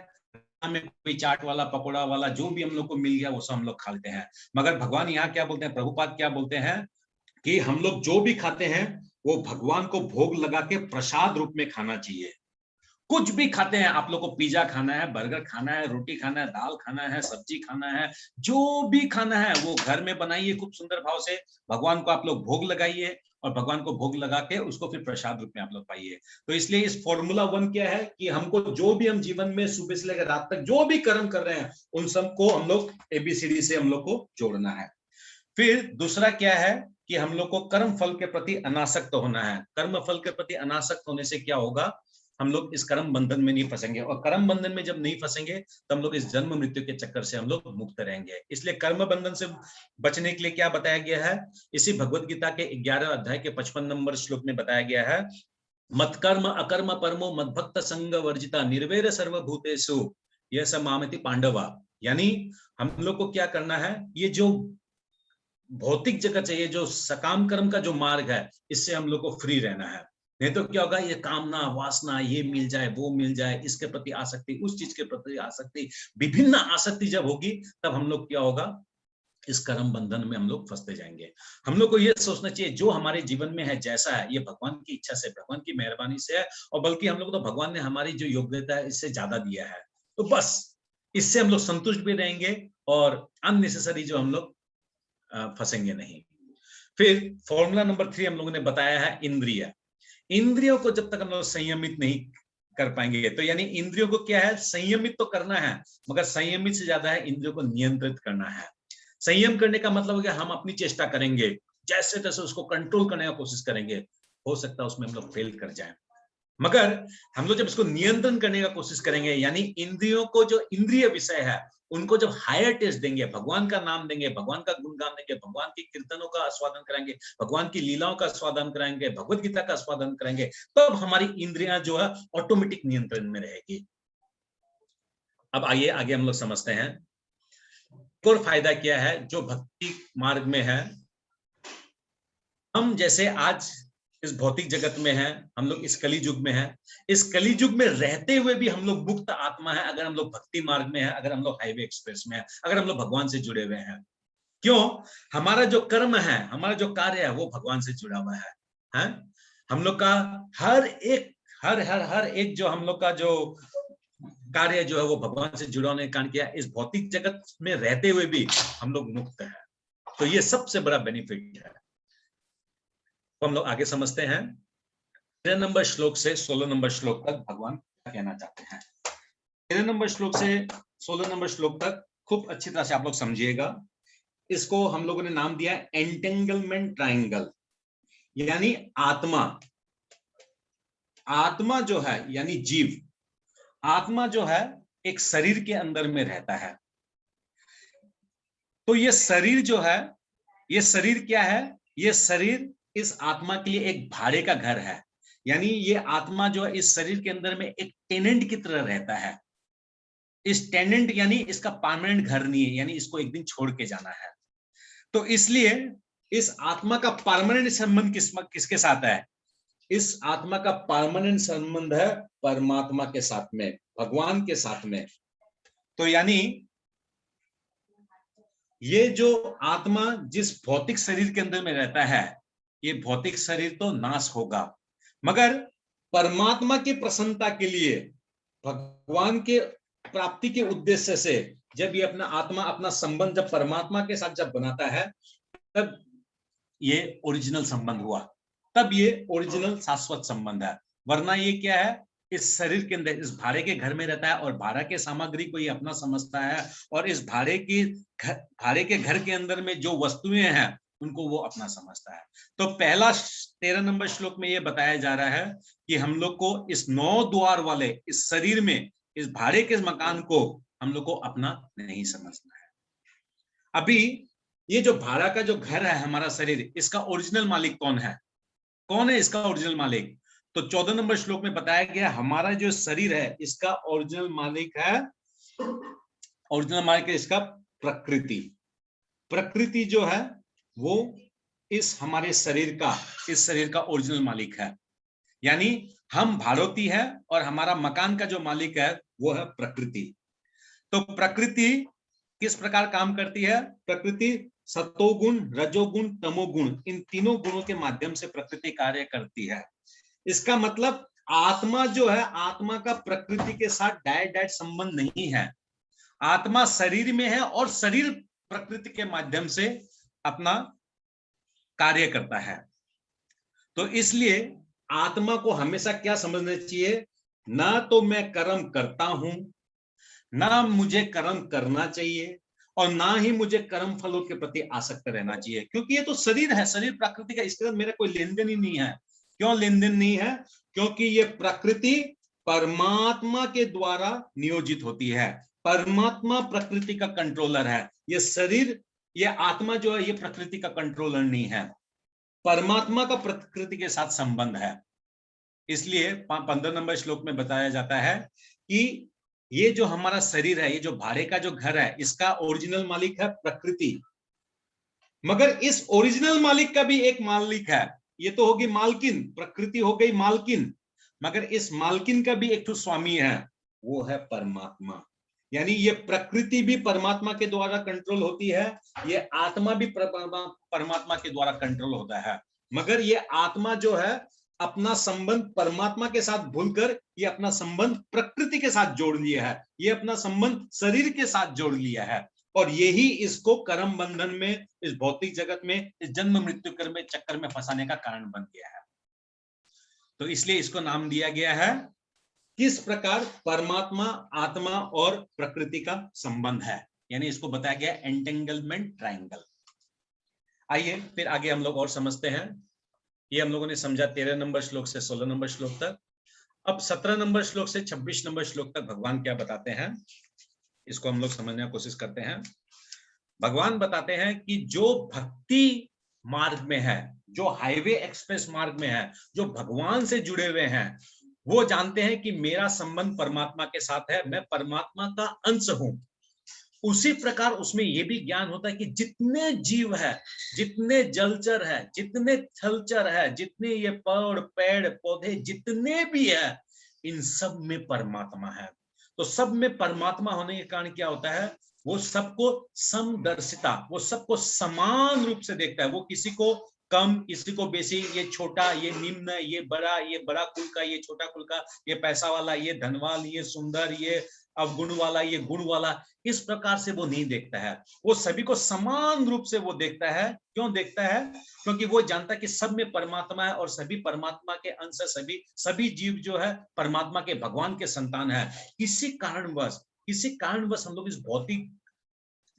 में कोई चाट वाला, पकोड़ा वाला, जो भी हम लोग को मिल गया वो सब हम लोग खा लेते हैं। मगर भगवान यहाँ क्या बोलते हैं, प्रभुपाद क्या बोलते हैं कि हम लोग जो भी खाते हैं वो भगवान को भोग लगा के प्रसाद रूप में खाना चाहिए। कुछ भी खाते हैं, आप लोग को पिज्जा खाना है, बर्गर खाना है, रोटी खाना है, दाल खाना है, सब्जी खाना है, जो भी खाना है वो घर में बनाइए खूब सुंदर भाव से, भगवान को आप लोग भोग लगाइए, और भगवान को भोग लगा के उसको फिर प्रसाद रूप में आप लोग पाइए। तो इसलिए इस फॉर्मूला 1 क्या है कि हमको जो भी हम जीवन में सुबह से लेकर रात तक जो भी कर्म कर रहे हैं, उन सबको हम लोग ABCD से हम लोग को जोड़ना है। फिर दूसरा क्या है कि हम लोग को कर्म फल के प्रति अनासक्त होना है। कर्म फल के प्रति अनासक्त होने से क्या होगा, हम लोग इस कर्म बंधन में नहीं फंसेंगे, और कर्म बंधन में जब नहीं फंसेंगे तो हम लोग इस जन्म मृत्यु के चक्कर से हम लोग मुक्त रहेंगे। इसलिए कर्म बंधन से बचने के लिए क्या बताया गया है, इसी भगवत गीता के 11 अध्याय के 55 नंबर श्लोक में बताया गया है, मत कर्म अकर्म परमो मद भक्त संग वर्जिता निर्वैर सर्वभूतेषु यह समामति पांडवा। यानी हम लोग को क्या करना है, ये जो भौतिक जगत है, ये जो सकाम कर्म का जो मार्ग है, इससे हम लोग को फ्री रहना है। नहीं तो क्या होगा, ये कामना वासना, ये मिल जाए वो मिल जाए, इसके प्रति आसक्ति, उस चीज के प्रति आसक्ति, विभिन्न आसक्ति जब होगी, तब हम लोग क्या होगा, इस कर्म बंधन में हम लोग फंसते जाएंगे। हम लोग को ये सोचना चाहिए जो हमारे जीवन में है, जैसा है, ये भगवान की इच्छा से, भगवान की मेहरबानी से है, और बल्कि हम लोग तो भगवान ने हमारी जो योग्यता है इससे ज्यादा दिया है, तो बस इससे हम लोग संतुष्ट भी रहेंगे और अननेसेसरी जो हम लोग फंसेंगे नहीं। फिर फॉर्मूला नंबर 3 हम लोगों ने बताया है इंद्रिय। इंद्रियों को जब तक हम लोग संयमित नहीं कर पाएंगे, तो यानी इंद्रियों को क्या है, संयमित तो करना है, मगर संयमित से ज्यादा है इंद्रियों को नियंत्रित करना है। संयम करने का मतलब हो गया, हम अपनी चेष्टा करेंगे, जैसे तैसे उसको कंट्रोल करने का कोशिश करेंगे, हो सकता है उसमें हम लोग फेल कर जाएं। मगर हम लोग जब इसको नियंत्रण करने का कोशिश करेंगे, यानी इंद्रियों को, जो इंद्रिय विषय है उनको जब हायर टेस्ट देंगे, भगवान का नाम देंगे, भगवान का गुणगान देंगे, भगवान की कीर्तनों का आस्वादन कराएंगे, भगवान की लीलाओं का आस्वादन कराएंगे, भगवत गीता का आस्वादन करेंगे, तब हमारी इंद्रियां जो है ऑटोमेटिक नियंत्रण में रहेगी। अब आइए आगे हम लोग समझते हैं और फायदा क्या है जो भक्ति मार्ग में है। हम जैसे आज इस भौतिक जगत में हैं, हम लोग इस कली युग में हैं, इस कली युग में रहते हुए भी हम लोग मुक्त आत्मा है, अगर हम लोग भक्ति मार्ग में हैं, अगर हम लोग हाईवे एक्सप्रेस में हैं, अगर हम लोग भगवान से जुड़े हुए हैं। क्यों? हमारा जो कर्म है, हमारा जो कार्य है, वो भगवान से जुड़ा हुआ है? हम लोग का हर एक जो हम लोग का जो कार्य जो है वो भगवान से जुड़ा होने का कारण क्या है, इस भौतिक जगत में रहते हुए भी हम लोग मुक्त है। तो ये सबसे बड़ा बेनिफिट है। तो हम लोग आगे समझते हैं 13 नंबर श्लोक से 16 नंबर श्लोक तक भगवान क्या कहना चाहते हैं। 13 नंबर श्लोक से 16 नंबर श्लोक तक खूब अच्छी तरह से आप लोग समझिएगा। इसको हम लोगों ने नाम दिया एंटेंगलमेंट ट्रायंगल, यानी आत्मा। आत्मा जो है यानी जीव, आत्मा जो है एक शरीर के अंदर में रहता है। तो ये शरीर जो है, ये शरीर क्या है? ये शरीर इस आत्मा के लिए एक भाड़े का घर है। यानी ये आत्मा जो है इस शरीर के अंदर में एक टेनेंट की तरह रहता है। इस टेनेंट यानी इसका परमानेंट घर नहीं है, यानी इसको एक दिन छोड़ के जाना है। तो इसलिए इस आत्मा का परमानेंट संबंध किसके साथ है? इस आत्मा का परमानेंट संबंध है परमात्मा के साथ में, भगवान के साथ में। तो यानी ये जो आत्मा जिस भौतिक शरीर के अंदर में रहता है, ये भौतिक शरीर तो नाश होगा, मगर परमात्मा की प्रसन्नता के लिए, भगवान के प्राप्ति के उद्देश्य से जब ये अपना आत्मा अपना संबंध जब परमात्मा के साथ जब बनाता है, तब ये ओरिजिनल संबंध हुआ, तब ये ओरिजिनल शाश्वत संबंध है। वरना ये क्या है? इस शरीर के अंदर, इस भाड़े के घर में रहता है और भाड़ा के सामग्री को ये अपना समझता है, और इस भाड़े के घर के अंदर में जो वस्तुएं हैं उनको वो अपना समझता है। तो पहला 13 नंबर श्लोक में ये बताया जा रहा है कि हम लोग को इस 9 द्वार वाले इस शरीर में, इस भाड़े के मकान को हम लोग को अपना नहीं समझना है। अभी ये जो भाड़ा का जो घर है हमारा शरीर, इसका ओरिजिनल मालिक कौन है? कौन है इसका ओरिजिनल मालिक? तो 14 नंबर श्लोक में बताया गया हमारा जो शरीर है इसका ओरिजिनल मालिक है, ओरिजिनल मालिक है इसका प्रकृति। प्रकृति जो है वो इस हमारे शरीर का ओरिजिनल मालिक है। यानी हम भाड़ोती है और हमारा मकान का जो मालिक है वो है प्रकृति। तो प्रकृति किस प्रकार काम करती है? प्रकृति सतोगुण, रजोगुण, तमोगुण, इन तीनों गुणों के माध्यम से प्रकृति कार्य करती है। इसका मतलब आत्मा जो है, आत्मा का प्रकृति के साथ डायरेक्ट संबंध नहीं है। आत्मा शरीर में है और शरीर प्रकृति के माध्यम से अपना कार्य करता है। तो इसलिए आत्मा को हमेशा क्या समझना चाहिए? ना तो मैं कर्म करता हूं, ना मुझे कर्म करना चाहिए, और ना ही मुझे कर्म फलों के प्रति आसक्त रहना चाहिए, क्योंकि ये तो शरीर है, शरीर प्रकृति का, इसके साथ मेरा कोई लेन देन ही नहीं है। क्यों लेन देन नहीं है? क्योंकि ये प्रकृति परमात्मा के द्वारा नियोजित होती है। परमात्मा प्रकृति का कंट्रोलर है। ये शरीर, ये आत्मा जो है ये प्रकृति का कंट्रोलर नहीं है, परमात्मा का प्रकृति के साथ संबंध है। इसलिए 15 नंबर श्लोक में बताया जाता है कि ये जो हमारा शरीर है, ये जो भाड़े का जो घर है, इसका ओरिजिनल मालिक है प्रकृति, मगर इस ओरिजिनल मालिक का भी एक मालिक है। ये तो होगी मालकिन, प्रकृति हो गई मालकिन, मगर इस मालकिन का भी एक तो स्वामी है, वो है परमात्मा। यानी ये प्रकृति भी परमात्मा के द्वारा कंट्रोल होती है, ये आत्मा भी परमात्मा के द्वारा कंट्रोल होता है, मगर ये आत्मा जो है अपना संबंध परमात्मा के साथ भूलकर ये अपना संबंध प्रकृति के साथ जोड़ लिया है, ये अपना संबंध शरीर के साथ जोड़ लिया है, और यही इसको कर्म बंधन में, इस भौतिक जगत में, इस जन्म मृत्यु कर्म में चक्कर में फंसाने का कारण बन गया है। तो इसलिए इसको नाम दिया गया है किस प्रकार परमात्मा, आत्मा और प्रकृति का संबंध है, यानी इसको बताया गया एंटेंगलमेंट ट्रायंगल। आइए फिर आगे हम लोग और समझते हैं। ये हम लोगों ने समझा 13 नंबर श्लोक से 16 नंबर श्लोक तक। अब 17 नंबर श्लोक से 26 नंबर श्लोक तक भगवान क्या बताते हैं, इसको हम लोग समझने की कोशिश करते हैं। भगवान बताते हैं कि जो भक्ति मार्ग में है, जो हाईवे एक्सप्रेस मार्ग में है, जो भगवान से जुड़े हुए हैं, वो जानते हैं कि मेरा संबंध परमात्मा के साथ है, मैं परमात्मा का अंश हूं। उसी प्रकार उसमें यह भी ज्ञान होता है कि जितने जीव है, जितने जलचर है, जितने थलचर है, जितने ये पेड़ पौधे जितने भी है, इन सब में परमात्मा है। तो सब में परमात्मा होने के कारण क्या होता है? वो सबको समदर्शिता, वो सबको समान रूप से देखता है। वो किसी को कम, किसी को बेसी, ये छोटा, ये निम्न, ये बड़ा कुल का, ये छोटा कुल का, ये पैसा वाला, ये धनवान, ये सुंदर, ये अवगुण वाला, ये गुण वाला, इस प्रकार से वो नहीं देखता है। वो सभी को समान रूप से वो देखता है। क्यों देखता है? क्योंकि वो जानता है कि सब में परमात्मा है और सभी परमात्मा के अंश, सभी जीव जो है परमात्मा के, भगवान के संतान है। इसी कारणवश हम लोग इस भौतिक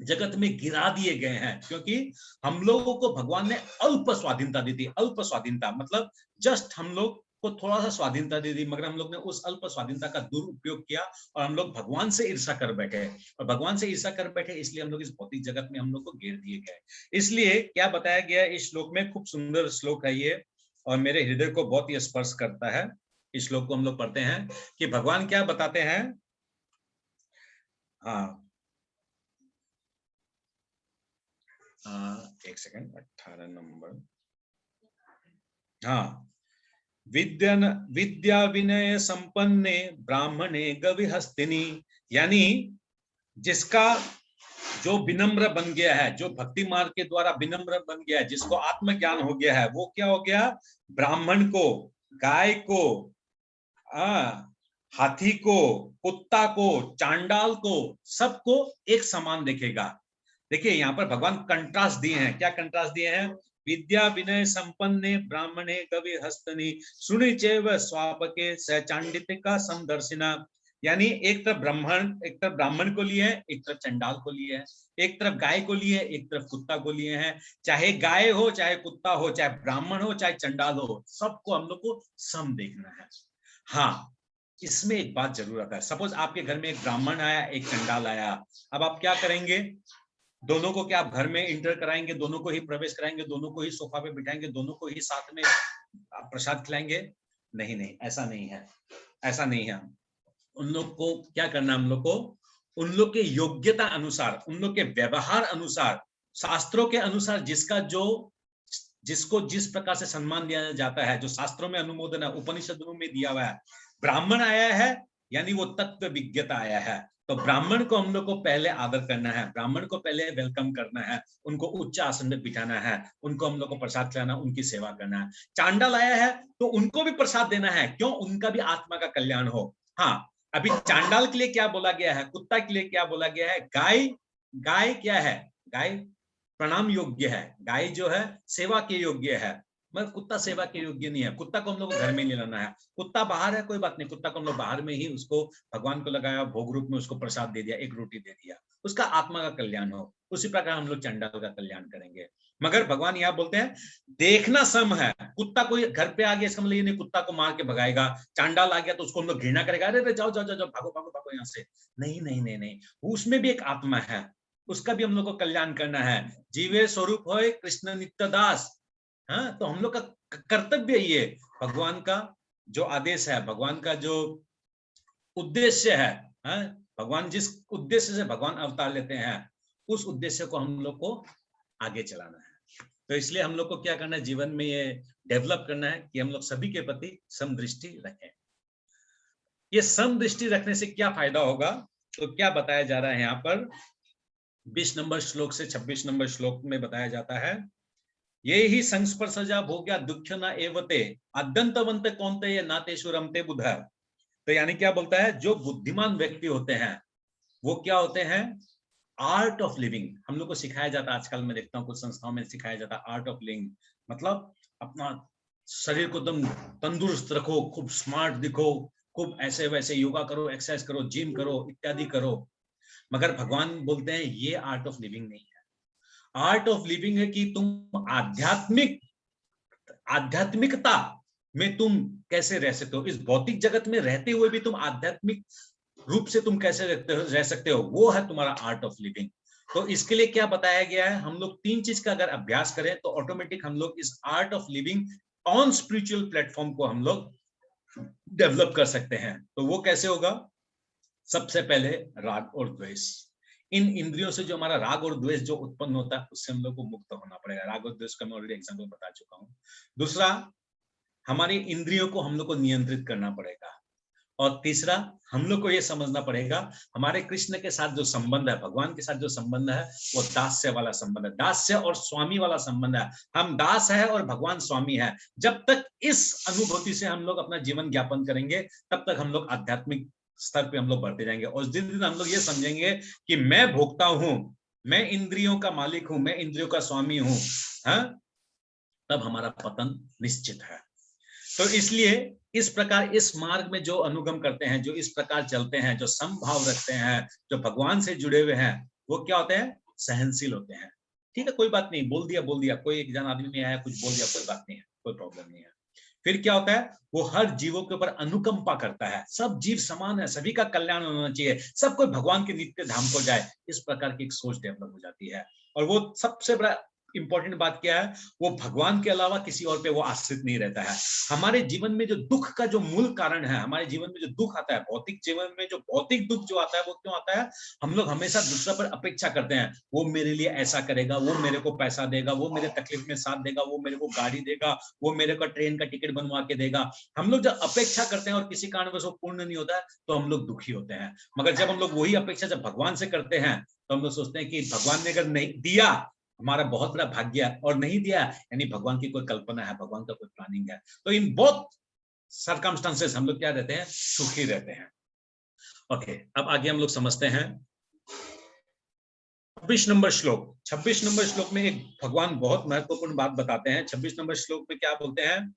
जगत में गिरा दिए गए हैं, क्योंकि हम लोगों को भगवान ने अल्प स्वाधीनता दी थी। अल्प स्वाधीनता मतलब जस्ट हम लोग को थोड़ा सा स्वाधीनता दे दी, मगर हम लोग ने उस अल्प स्वाधीनता का दुरुपयोग किया और हम लोग भगवान से ईर्ष्या कर बैठे। और भगवान से ईर्ष्या कर बैठे, इसलिए हम लोग इस भौतिक जगत में हम लोग को घेर दिए गए। इसलिए क्या बताया गया इस श्लोक में, खूब सुंदर श्लोक है ये और मेरे हृदय को बहुत ही स्पर्श करता है। इस श्लोक को हम लोग पढ़ते हैं कि भगवान क्या बताते हैं। हाँ, एक सेकंड, 18 नंबर। हाँ, विद्या विनय संपन्ने ब्राह्मणे गविहस्तिनी, यानी जिसका जो विनम्र बन गया है, जो भक्ति मार्ग के द्वारा विनम्र बन गया है, जिसको आत्मज्ञान हो गया है, वो क्या हो गया? ब्राह्मण को, गाय को, हाथी को, कुत्ता को, चांडाल को, सबको एक समान देखेगा। देखिए यहाँ पर भगवान कंट्रास्ट दिए हैं। क्या कंट्रास्ट दिए हैं? विद्या विनय संपन्ने ब्राह्मणे कवि हस्तनी सुनि चैव स्वापके स चांडितिका समदर्शिना, यानी एक तरफ ब्राह्मण को लिए है, एक तरफ चंडाल को लिए है, एक तरफ गाय को लिए है, एक तरफ कुत्ता को लिए हैं। चाहे गाय हो, चाहे कुत्ता हो, चाहे ब्राह्मण हो, चाहे चंडाल हो, सबको हम लोग को सम देखना है। हाँ, इसमें एक बात जरूर आता है। सपोज आपके घर में एक ब्राह्मण आया, एक चंडाल आया, अब आप क्या करेंगे? दोनों को क्या आप घर में इंटर कराएंगे? दोनों को ही प्रवेश कराएंगे? दोनों को ही सोफा पे बिठाएंगे? दोनों को ही साथ में प्रसाद खिलाएंगे? नहीं नहीं, ऐसा नहीं है, ऐसा नहीं है। उन लोग को क्या करना है? हम लोग को उन लोग के योग्यता अनुसार, उन लोग के व्यवहार अनुसार, शास्त्रों के अनुसार, जिसको जिस प्रकार से सम्मान दिया जाता है, जो शास्त्रों में अनुमोदन है, उपनिषदों में दिया हुआ है। ब्राह्मण आया है यानी वो तत्व विज्ञता आया है, तो ब्राह्मण को हम लोग को पहले आदर करना है, ब्राह्मण को पहले वेलकम करना है, उनको उच्च आसन में बिठाना है, उनको हम लोग को प्रसाद खिलाना, उनकी सेवा करना है। चांडाल आया है तो उनको भी प्रसाद देना है, क्यों? उनका भी आत्मा का कल्याण हो। हाँ, अभी चांडाल के लिए क्या बोला गया है, कुत्ता के लिए क्या बोला गया है? गाय क्या है? गाय प्रणाम योग्य है, गाय जो है सेवा के योग्य है, मगर कुत्ता सेवा के योग्य नहीं है। कुत्ता को हम लोग को घर में नहीं लाना है। कुत्ता बाहर है, कोई बात नहीं, कुत्ता को हम लोग बाहर में ही उसको भगवान को लगाया, भोग रूप में उसको प्रसाद दे दिया, एक रोटी दे दिया, उसका आत्मा का कल्याण हो। उसी प्रकार हम लोग चंडाल का कल्याण करेंगे। मगर भगवान यहाँ बोलते हैं देखना सम है। कुत्ता कोई घर पे आ गया इसका मतलब ये नहीं कुत्ता को मार के भगाएगा, चांडाल आ गया तो उसको हम लोग घृणा करेगा, अरे जाओ जाओ जाओ भागो भागो भागो यहाँ से। नहीं नहीं नहीं नहीं, उसमें भी एक आत्मा है, उसका भी हम लोग को कल्याण करना है। जीवे स्वरूप होए कृष्ण नित्य दास। हाँ, तो हम लोग का कर्तव्य ये, भगवान का जो आदेश है, भगवान का जो उद्देश्य है, हाँ, भगवान जिस उद्देश्य से भगवान अवतार लेते हैं, उस उद्देश्य को हम लोग को आगे चलाना है। तो इसलिए हम लोग को क्या करना है, जीवन में ये डेवलप करना है कि हम लोग सभी के प्रति समदृष्टि रखें। ये समदृष्टि रखने से क्या फायदा होगा? तो क्या बताया जा रहा है यहाँ पर 20 नंबर श्लोक से 26 नंबर श्लोक में बताया जाता है, ये ही संस्पर्शजा भोग्या दुख न एवते अद्यंतवंत कौन्तेय नातेषु रमते बुध। तो यानी क्या बोलता है, जो बुद्धिमान व्यक्ति होते हैं वो क्या होते हैं? आर्ट ऑफ लिविंग हम लोग को सिखाया जाता है। आजकल मैं देखता हूँ कुछ संस्थाओं में सिखाया जाता है आर्ट ऑफ लिविंग, मतलब अपना शरीर को एकदम तंदुरुस्त रखो, खूब स्मार्ट दिखो, खूब ऐसे वैसे योगा करो, एक्सरसाइज करो, जिम करो, इत्यादि करो। मगर भगवान बोलते हैं ये आर्ट ऑफ लिविंग नहीं है। आर्ट ऑफ लिविंग है कि तुम आध्यात्मिकता में तुम कैसे रह सकते हो, इस भौतिक जगत में रहते हुए भी तुम आध्यात्मिक रूप से तुम कैसे रह सकते हो, वो है तुम्हारा आर्ट ऑफ लिविंग। तो इसके लिए क्या बताया गया है, हम लोग 3 चीज का अगर अभ्यास करें तो ऑटोमेटिक हम लोग इस art of living on spiritual platform को हम लोग डेवलप कर सकते हैं। तो वो कैसे होगा? सबसे पहले राग और द्वेष, इन इंद्रियों से जो हमारा राग और द्वेष जो उत्पन्न होता है उससे हम लोग को मुक्त होना पड़ेगा। राग और द्वेष का मैं ऑलरेडी एग्जांपल बता चुका हूं। दूसरा, हमारी इंद्रियों को हम लोग को नियंत्रित करना पड़ेगा। और तीसरा, हम लोग को ये समझना पड़ेगा हमारे कृष्ण के साथ जो संबंध है, भगवान के साथ जो संबंध है, वो दास्य वाला संबंध है, दास्य और स्वामी वाला संबंध है। हम दास है और भगवान स्वामी है। जब तक इस अनुभूति से हम लोग अपना जीवन ज्ञापन करेंगे तब तक हम लोग आध्यात्मिक स्तर पे हम लोग बढ़ते जाएंगे। और जिस दिन हम लोग ये समझेंगे कि मैं भोगता हूं, मैं इंद्रियों का मालिक हूं, मैं इंद्रियों का स्वामी हूं, हाँ, तब हमारा पतन निश्चित है। तो इसलिए इस प्रकार इस मार्ग में जो अनुगम करते हैं, जो इस प्रकार चलते हैं, जो समभाव रखते हैं, जो भगवान से जुड़े हुए हैं, वो क्या होते हैं? सहनशील होते हैं। ठीक है, कोई बात नहीं, बोल दिया, कोई एक जन आदमी नहीं आया, कुछ बोल दिया, कोई बात नहीं है, कोई प्रॉब्लम नहीं है। फिर क्या होता है? वो हर जीवों के ऊपर अनुकंपा करता है। सब जीव समान है, सभी का कल्याण होना चाहिए, सब कोई भगवान के नित्य धाम को जाए, इस प्रकार की एक सोच डेवलप हो जाती है। और वो सबसे बड़ा इंपॉर्टेंट बात क्या है? वो भगवान के अलावा किसी और पे वो आश्रित नहीं रहता है। हमारे जीवन में जो दुख का जो मूल कारण है, हमारे जीवन में जो दुख आता है, भौतिक जीवन में जो भौतिक दुख जो आता है, वो क्यों आता है? हम लोग हमेशा दूसरा पर अपेक्षा करते हैं, वो मेरे लिए ऐसा करेगा, वो मेरे को पैसा देगा, वो मेरे तकलीफ में साथ देगा, वो मेरे को गाड़ी देगा, वो मेरे को ट्रेन का टिकट बनवा के देगा। हम लोग जब अपेक्षा करते हैं और किसी कारणवश वो पूर्ण नहीं होता है, तो हम लोग दुखी होते हैं। मगर जब हम लोग वही अपेक्षा जब भगवान से करते हैं, तो हम लोग सोचते हैं कि भगवान ने अगर नहीं दिया, हमारा बहुत बड़ा भाग्य, और नहीं दिया यानी भगवान की कोई कल्पना है, भगवान का कोई प्लानिंग है। तो इन बहुत सर्कमस्टांसेस हम लोग क्या रहते हैं? सुखी रहते हैं। ओके, अब आगे हम लोग समझते हैं 26 नंबर श्लोक। 26 नंबर श्लोक में एक भगवान बहुत महत्वपूर्ण बात बताते हैं। 26 नंबर श्लोक में क्या बोलते हैं?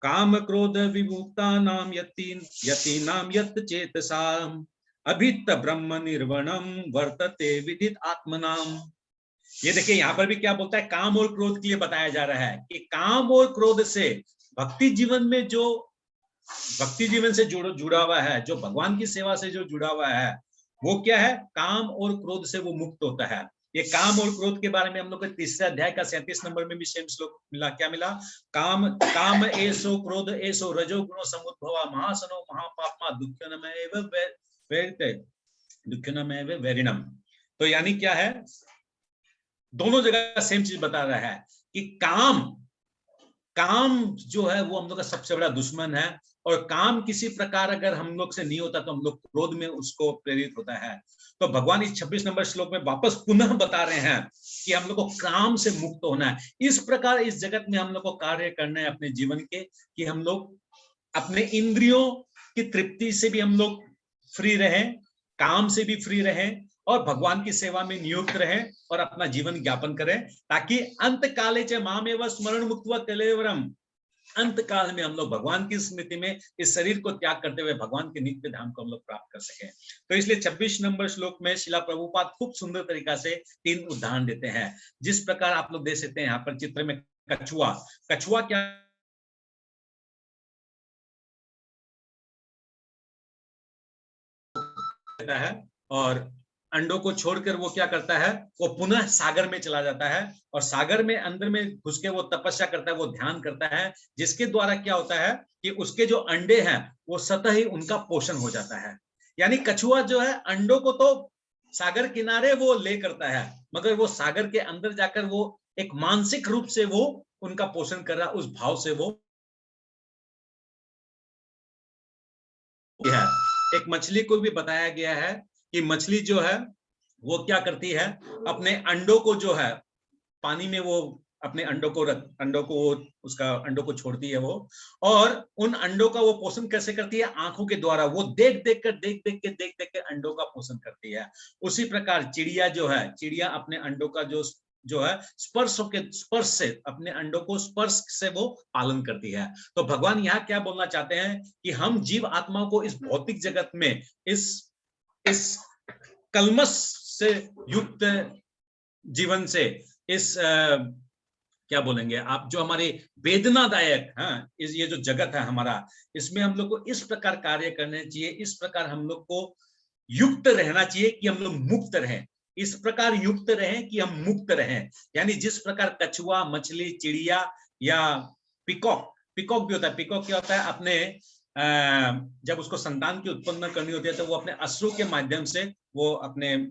काम क्रोध विमुक्ता नाम यति नाम यत चेतसाम अभित ब्रह्म निर्वणम वर्तते विदित आत्मनाम। ये देखिए, यहां पर भी क्या बोलता है? काम और क्रोध के लिए बताया जा रहा है कि काम और क्रोध से भक्ति जीवन में जो भक्ति जीवन से जुड़ा हुआ है, जो भगवान की सेवा से जो जुड़ा हुआ है, वो क्या है? काम और क्रोध से वो मुक्त होता है। ये काम और क्रोध के बारे में हम लोग को तीसरे अध्याय का 37 नंबर में भी सेम श्लोक मिला। क्या मिला? काम काम एसो क्रोध एसो रजो गुणो समुद्भवा महासनो महापापमा दुःखनमेव वैरिणम। तो यानी क्या है? दोनों जगह सेम चीज बता रहा है कि काम जो है वो हम लोग का सबसे बड़ा दुश्मन है, और काम किसी प्रकार अगर हम लोग से नहीं होता तो हम लोग क्रोध में उसको प्रेरित होता है। तो भगवान इस 26 नंबर श्लोक में वापस पुनः बता रहे हैं कि हम लोग को काम से मुक्त होना है। इस प्रकार इस जगत में हम लोग को कार्य करना है अपने जीवन के, कि हम लोग अपने इंद्रियों की तृप्ति से भी हम लोग फ्री रहें, काम से भी फ्री रहें, और भगवान की सेवा में नियुक्त रहें और अपना जीवन ज्ञापन करें, ताकि अंत काले च मामेव स्मरण मुक्त्वा कलेवरम, अंत काल में हम लोग भगवान की स्मृति में इस शरीर को त्याग करते हुए भगवान के नित्य धाम को हम लोग प्राप्त कर सके। तो इसलिए 26 नंबर श्लोक में शिला प्रभुपाद खूब सुंदर तरीका से 3 उदाहरण देते हैं। जिस प्रकार आप लोग देख सकते हैं यहाँ पर चित्र में कछुआ क्या है, और अंडों को छोड़कर वो क्या करता है? वो पुनः सागर में चला जाता है, और सागर में अंदर में घुस के वो तपस्या करता है, वो ध्यान करता है, जिसके द्वारा क्या होता है कि उसके जो अंडे हैं वो स्वतः ही उनका पोषण हो जाता है। यानी कछुआ जो है अंडों को तो सागर किनारे वो ले करता है, मगर वो सागर के अंदर जाकर वो एक मानसिक रूप से वो उनका पोषण कर रहा, उस भाव से वो है। एक मछली को भी बताया गया है कि मछली जो है वो क्या करती है? अपने अंडों को जो है पानी में वो अपने अंडों को उसका अंडों को छोड़ती है वो, और उन अंडों का वो पोषण कैसे करती है? आंखों के द्वारा। वो देख देख के अंडों का पोषण करती है। उसी प्रकार चिड़िया जो है, चिड़िया अपने अंडों का जो है स्पर्श से अपने अंडों को स्पर्श से वो पालन करती है। तो भगवान यहाँ क्या बोलना चाहते हैं कि हम जीव आत्माओं को इस भौतिक जगत में इस कलमश से युक्त जीवन से, इस क्या बोलेंगे आप, जो हमारे वेदनादायक ये जो जगत है हमारा, इसमें हम लोग को इस प्रकार कार्य करने चाहिए, इस प्रकार हम लोग को युक्त रहना चाहिए कि हम लोग मुक्त रहें, इस प्रकार युक्त रहें कि हम मुक्त रहें। यानी जिस प्रकार कछुआ, मछली, चिड़िया या पिकॉक भी होता है। पिकॉक क्या होता है? अपने जब उसको संतान की उत्पन्न करनी होती है तो वो अपने अश्रु के माध्यम से वो अपने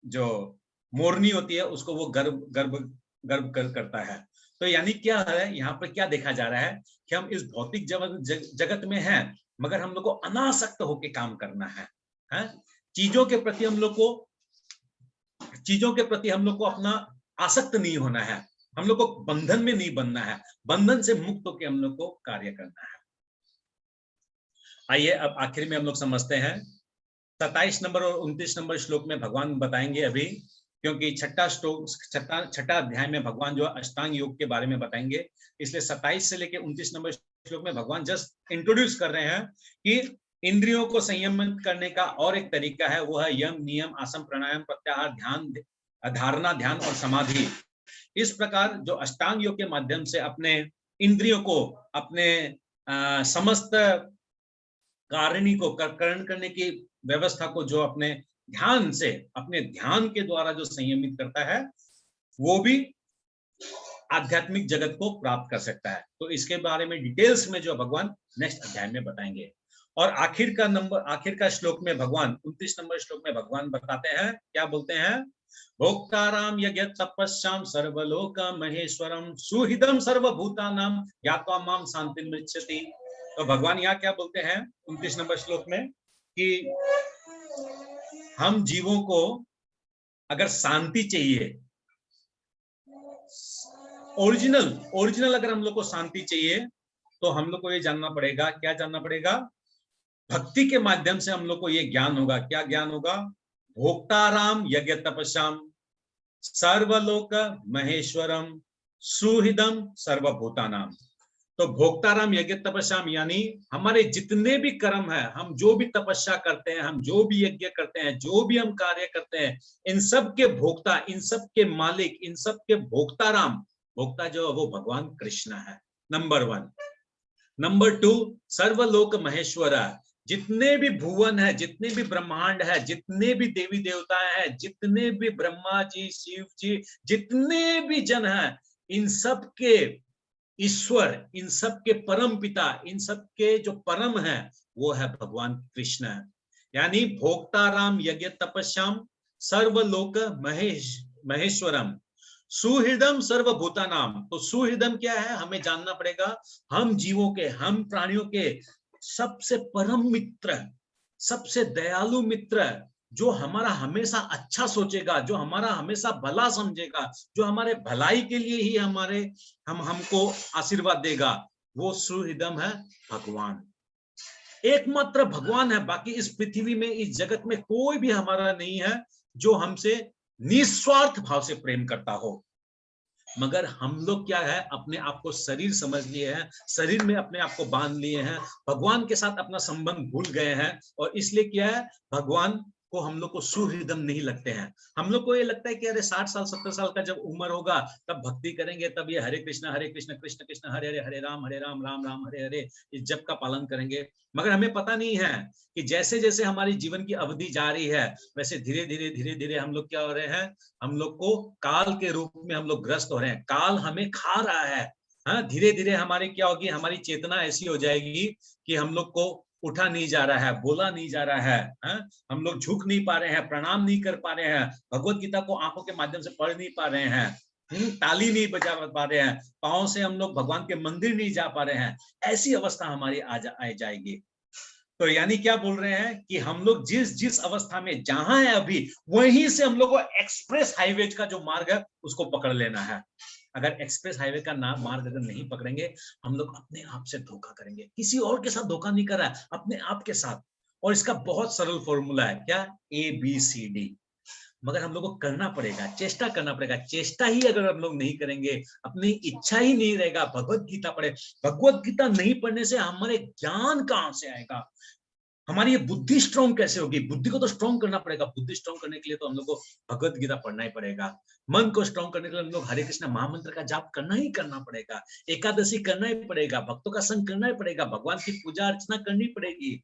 जो मोरनी होती है उसको वो गर्भ करता है। तो यानी क्या है, यहाँ पर क्या देखा जा रहा है कि हम इस भौतिक जगत में हैं, मगर हम लोग को अनासक्त होकर काम करना है। चीजों के प्रति हम लोग को अपना आसक्त नहीं होना है, हम लोग को बंधन में नहीं बनना है, बंधन से मुक्त होकर हम लोग को कार्य करना है। आइए अब आखिर में हम लोग समझते हैं 27 नंबर और 29 नंबर श्लोक में भगवान बताएंगे अभी, क्योंकि छठा अध्याय में भगवान जो अष्टांग योग के बारे में बताएंगे, इसलिए 27 से लेकर 29 नंबर श्लोक में भगवान जस्ट इंट्रोड्यूस कर रहे हैं कि इंद्रियों को संयमित करने का और एक तरीका है, वो है यम, नियम, आसन, प्राणायाम, प्रत्याहार, ध्यान, धारणा, ध्यान और समाधि। इस प्रकार जो अष्टांग योग के माध्यम से अपने इंद्रियों को, अपने समस्त कारिणी को करण करने की व्यवस्था को जो अपने ध्यान से, अपने ध्यान के द्वारा जो संयमित करता है, वो भी आध्यात्मिक जगत को प्राप्त कर सकता है। तो इसके बारे में डिटेल्स में जो भगवान नेक्स्ट अध्याय में बताएंगे। और आखिर का श्लोक में भगवान 29 नंबर श्लोक में भगवान बताते हैं, क्या बोलते हैं, भोक्ताराम यज्ञ तपस्याम सर्वलोक महेश्वरम सुहृदम सर्वभूतानां ज्ञात्वा माम शान्तिर्मृच्छति। तो भगवान यहाँ क्या बोलते हैं 29 नंबर श्लोक में कि हम जीवों को अगर शांति चाहिए, ओरिजिनल अगर हम लोग को शांति चाहिए, तो हम लोग को ये जानना पड़ेगा, क्या जानना पड़ेगा, भक्ति के माध्यम से हम लोग को ये ज्ञान होगा। क्या ज्ञान होगा, भोक्ताराम यज्ञ तपस्याम सर्वलोक महेश्वरम सुहृदम सर्वभूतानाम। तो भोक्ताराम यज्ञ तपस्याम यानी हमारे जितने भी कर्म है, हम जो भी तपस्या करते हैं, हम जो भी यज्ञ करते हैं, जो भी हम कार्य करते हैं, इन सब के भोक्ता, इन सब के मालिक, इन सब के भोक्ताराम, भोक्ता जो वो भगवान कृष्ण है, नंबर 1। नंबर 2, सर्वलोक महेश्वर, जितने भी भुवन है, जितने भी ब्रह्मांड है, जितने भी देवी देवता हैं, जितने भी ब्रह्मा जी, शिव जी, जितने भी जन हैं, इन सब के ईश्वर, इन सब के परम पिता, इन सब के जो परम है, वो है भगवान कृष्ण। यानी भोक्ताराम यज्ञ तपस्याम सर्वलोक महेश्वरम सुहृदम सर्वभूतानाम। तो सुहृदम क्या है, हमें जानना पड़ेगा, हम जीवों के, हम प्राणियों के सबसे परम मित्र, सबसे दयालु मित्र, जो हमारा हमेशा अच्छा सोचेगा, जो हमारा हमेशा भला समझेगा, जो हमारे भलाई के लिए ही हमको आशीर्वाद देगा, वो सुहृदम है भगवान। एकमात्र भगवान है, बाकी इस पृथ्वी में, इस जगत में कोई भी हमारा नहीं है जो हमसे निस्वार्थ भाव से प्रेम करता हो। मगर हम लोग क्या है, अपने आप को शरीर समझ लिए हैं, शरीर में अपने आप को बांध लिए हैं, भगवान के साथ अपना संबंध भूल गए हैं, और इसलिए क्या है, भगवान को हम लोग को सुहृदम नहीं लगते हैं। हम लोग को ये लगता है कि अरे 60 साल 70 साल का जब उम्र होगा तब भक्ति करेंगे, तब ये हरे कृष्ण कृष्ण कृष्ण हरे हरे, हरे राम राम राम हरे हरे, इस जप का पालन करेंगे। मगर हमें पता नहीं है कि जैसे जैसे हमारी जीवन की अवधि जा रही है, वैसे धीरे धीरे हम लोग क्या हो रहे हैं, हम लोग को काल के रूप में हम लोग ग्रस्त हो रहे हैं, काल हमें खा रहा है। हाँ, धीरे धीरे हमारी क्या होगी, हमारी चेतना ऐसी हो जाएगी कि हम लोग को उठा नहीं जा रहा है, बोला नहीं जा रहा है, हम लोग झुक नहीं पा रहे हैं, प्रणाम नहीं कर पा रहे हैं, भगवत गीता को आंखों के माध्यम से पढ़ नहीं पा रहे हैं, ताली नहीं बजा पा रहे हैं, पांव से हम लोग भगवान के मंदिर नहीं जा पा रहे हैं। ऐसी अवस्था हमारी आ जाएगी। तो यानी क्या बोल रहे हैं कि हम लोग जिस अवस्था में जहां है अभी, वहीं से हम लोग को एक्सप्रेस हाईवे का जो मार्ग है उसको पकड़ लेना है। अगर एक्सप्रेस हाईवे का मार्ग अगर नहीं पकड़ेंगे, हम लोग अपने आप से धोखा करेंगे। किसी और के साथ धोखा नहीं कर रहा है, अपने आप के साथ। और इसका बहुत सरल फॉर्मूला है, क्या, ABCD। मगर हम लोग को करना पड़ेगा, चेष्टा करना पड़ेगा। चेष्टा ही अगर हम लोग नहीं करेंगे, अपनी इच्छा ही नहीं रहेगा, भगवत गीता पढ़े, भगवत गीता नहीं पढ़ने से हमारे ज्ञान कहां से आएगा, हमारी ये बुद्धि स्ट्रॉन्ग कैसे होगी। बुद्धि को तो स्ट्रॉन्ग करना पड़ेगा। बुद्धि स्ट्रॉन्ग करने के लिए तो हम लोग को भगवत गीता पढ़ना ही पड़ेगा। मन को स्ट्रॉन्ग करने के लिए हम लोग हरे कृष्ण महामंत्र का जाप करना ही करना पड़ेगा, एकादशी करना ही पड़ेगा, भक्तों का संग करना ही पड़ेगा, भगवान की पूजा अर्चना करनी पड़ेगी,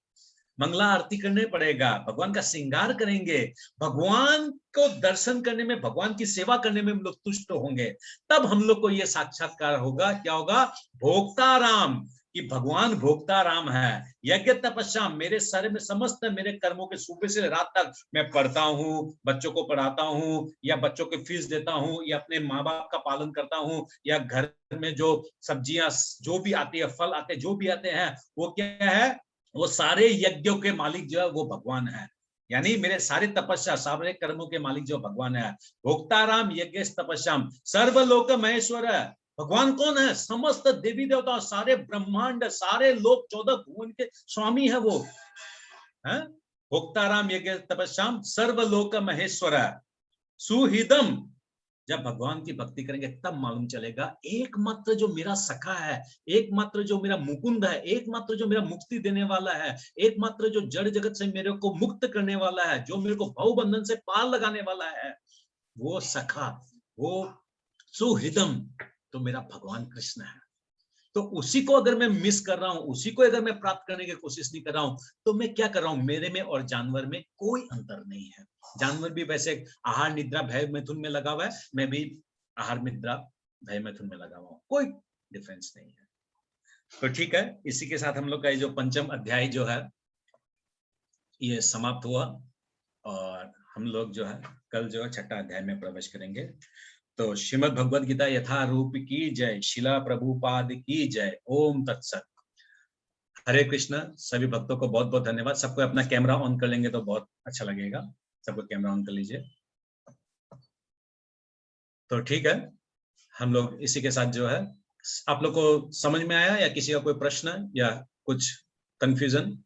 मंगला आरती करने पड़ेगा, भगवान का श्रृंगार करेंगे, भगवान को दर्शन करने में, भगवान की सेवा करने में हम लोग तुष्ट होंगे। तब हम लोग को ये साक्षात्कार होगा, क्या होगा, भोक्ता राम, कि भगवान भोक्ता राम है। यज्ञ तपस्या, मेरे सर में समस्त मेरे कर्मों के सुबह से रात तक मैं पढ़ता हूँ, बच्चों को पढ़ाता हूँ, या बच्चों की फीस देता हूँ, या अपने माँ बाप का पालन करता हूँ, या घर में जो सब्जियां जो भी आती है, फल आते जो भी आते हैं, वो क्या है, वो सारे यज्ञों के मालिक जो है वो भगवान है। यानी मेरे सारे तपस्या, सारे कर्मों के मालिक जो भगवान है। भोक्ताराम यज्ञ तपस्याम सर्वलोक महेश्वर, भगवान कौन है? समस्त देवी देवता, सारे ब्रह्मांड, सारे लोक, 14 भुवन के स्वामी है वो, है? भोक्ताराम यज्ञ तपस्याम सर्वलोक महेश्वर सुहृदम। जब भगवान की भक्ति करेंगे तब मालूम चलेगा, एकमात्र जो मेरा सखा है, एकमात्र जो मेरा मुकुंद है, एकमात्र जो मेरा मुक्ति देने वाला है, एकमात्र जो जड़ जगत से मेरे को मुक्त करने वाला है, जो मेरे को भव बंधन से पार लगाने वाला है, वो सखा, वो सुहृदम, तो मेरा भगवान कृष्ण है। तो उसी को अगर मैं मिस कर रहा हूं, उसी को अगर मैं प्राप्त करने की कोशिश नहीं कर रहा हूं, तो मैं क्या कर रहा हूं? मेरे में और जानवर में कोई अंतर नहीं है। जानवर भी वैसे आहार निद्रा भय मैथुन में लगा हुआ है, मैं भी आहार निद्रा भय मैथुन में लगा हुआ हूं, कोई डिफरेंस नहीं है। तो ठीक है, इसी के साथ हम लोग का ये जो पंचम अध्याय जो है ये समाप्त हुआ, और हम लोग जो है कल जो है छठा अध्याय में प्रवेश करेंगे। तो श्रीमद् भगवद गीता यथारूप की जय, शिला प्रभुपाद की जय, ओम तत्सत। हरे कृष्ण। सभी भक्तों को बहुत बहुत धन्यवाद। सबको अपना कैमरा ऑन कर लेंगे तो बहुत अच्छा लगेगा, सबको कैमरा ऑन कर लीजिए। तो ठीक है, हम लोग इसी के साथ जो है, आप लोग को समझ में आया या किसी का कोई प्रश्न या कुछ कंफ्यूजन?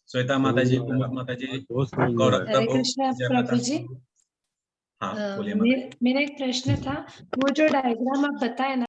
श्वेता माता जी, कुमुद माता जी, गौरव, हरे कृष्ण प्रभु जी। हाँ बोलिए माता जी। मेरा एक प्रश्न था, वो जो डायग्राम आप बताए ना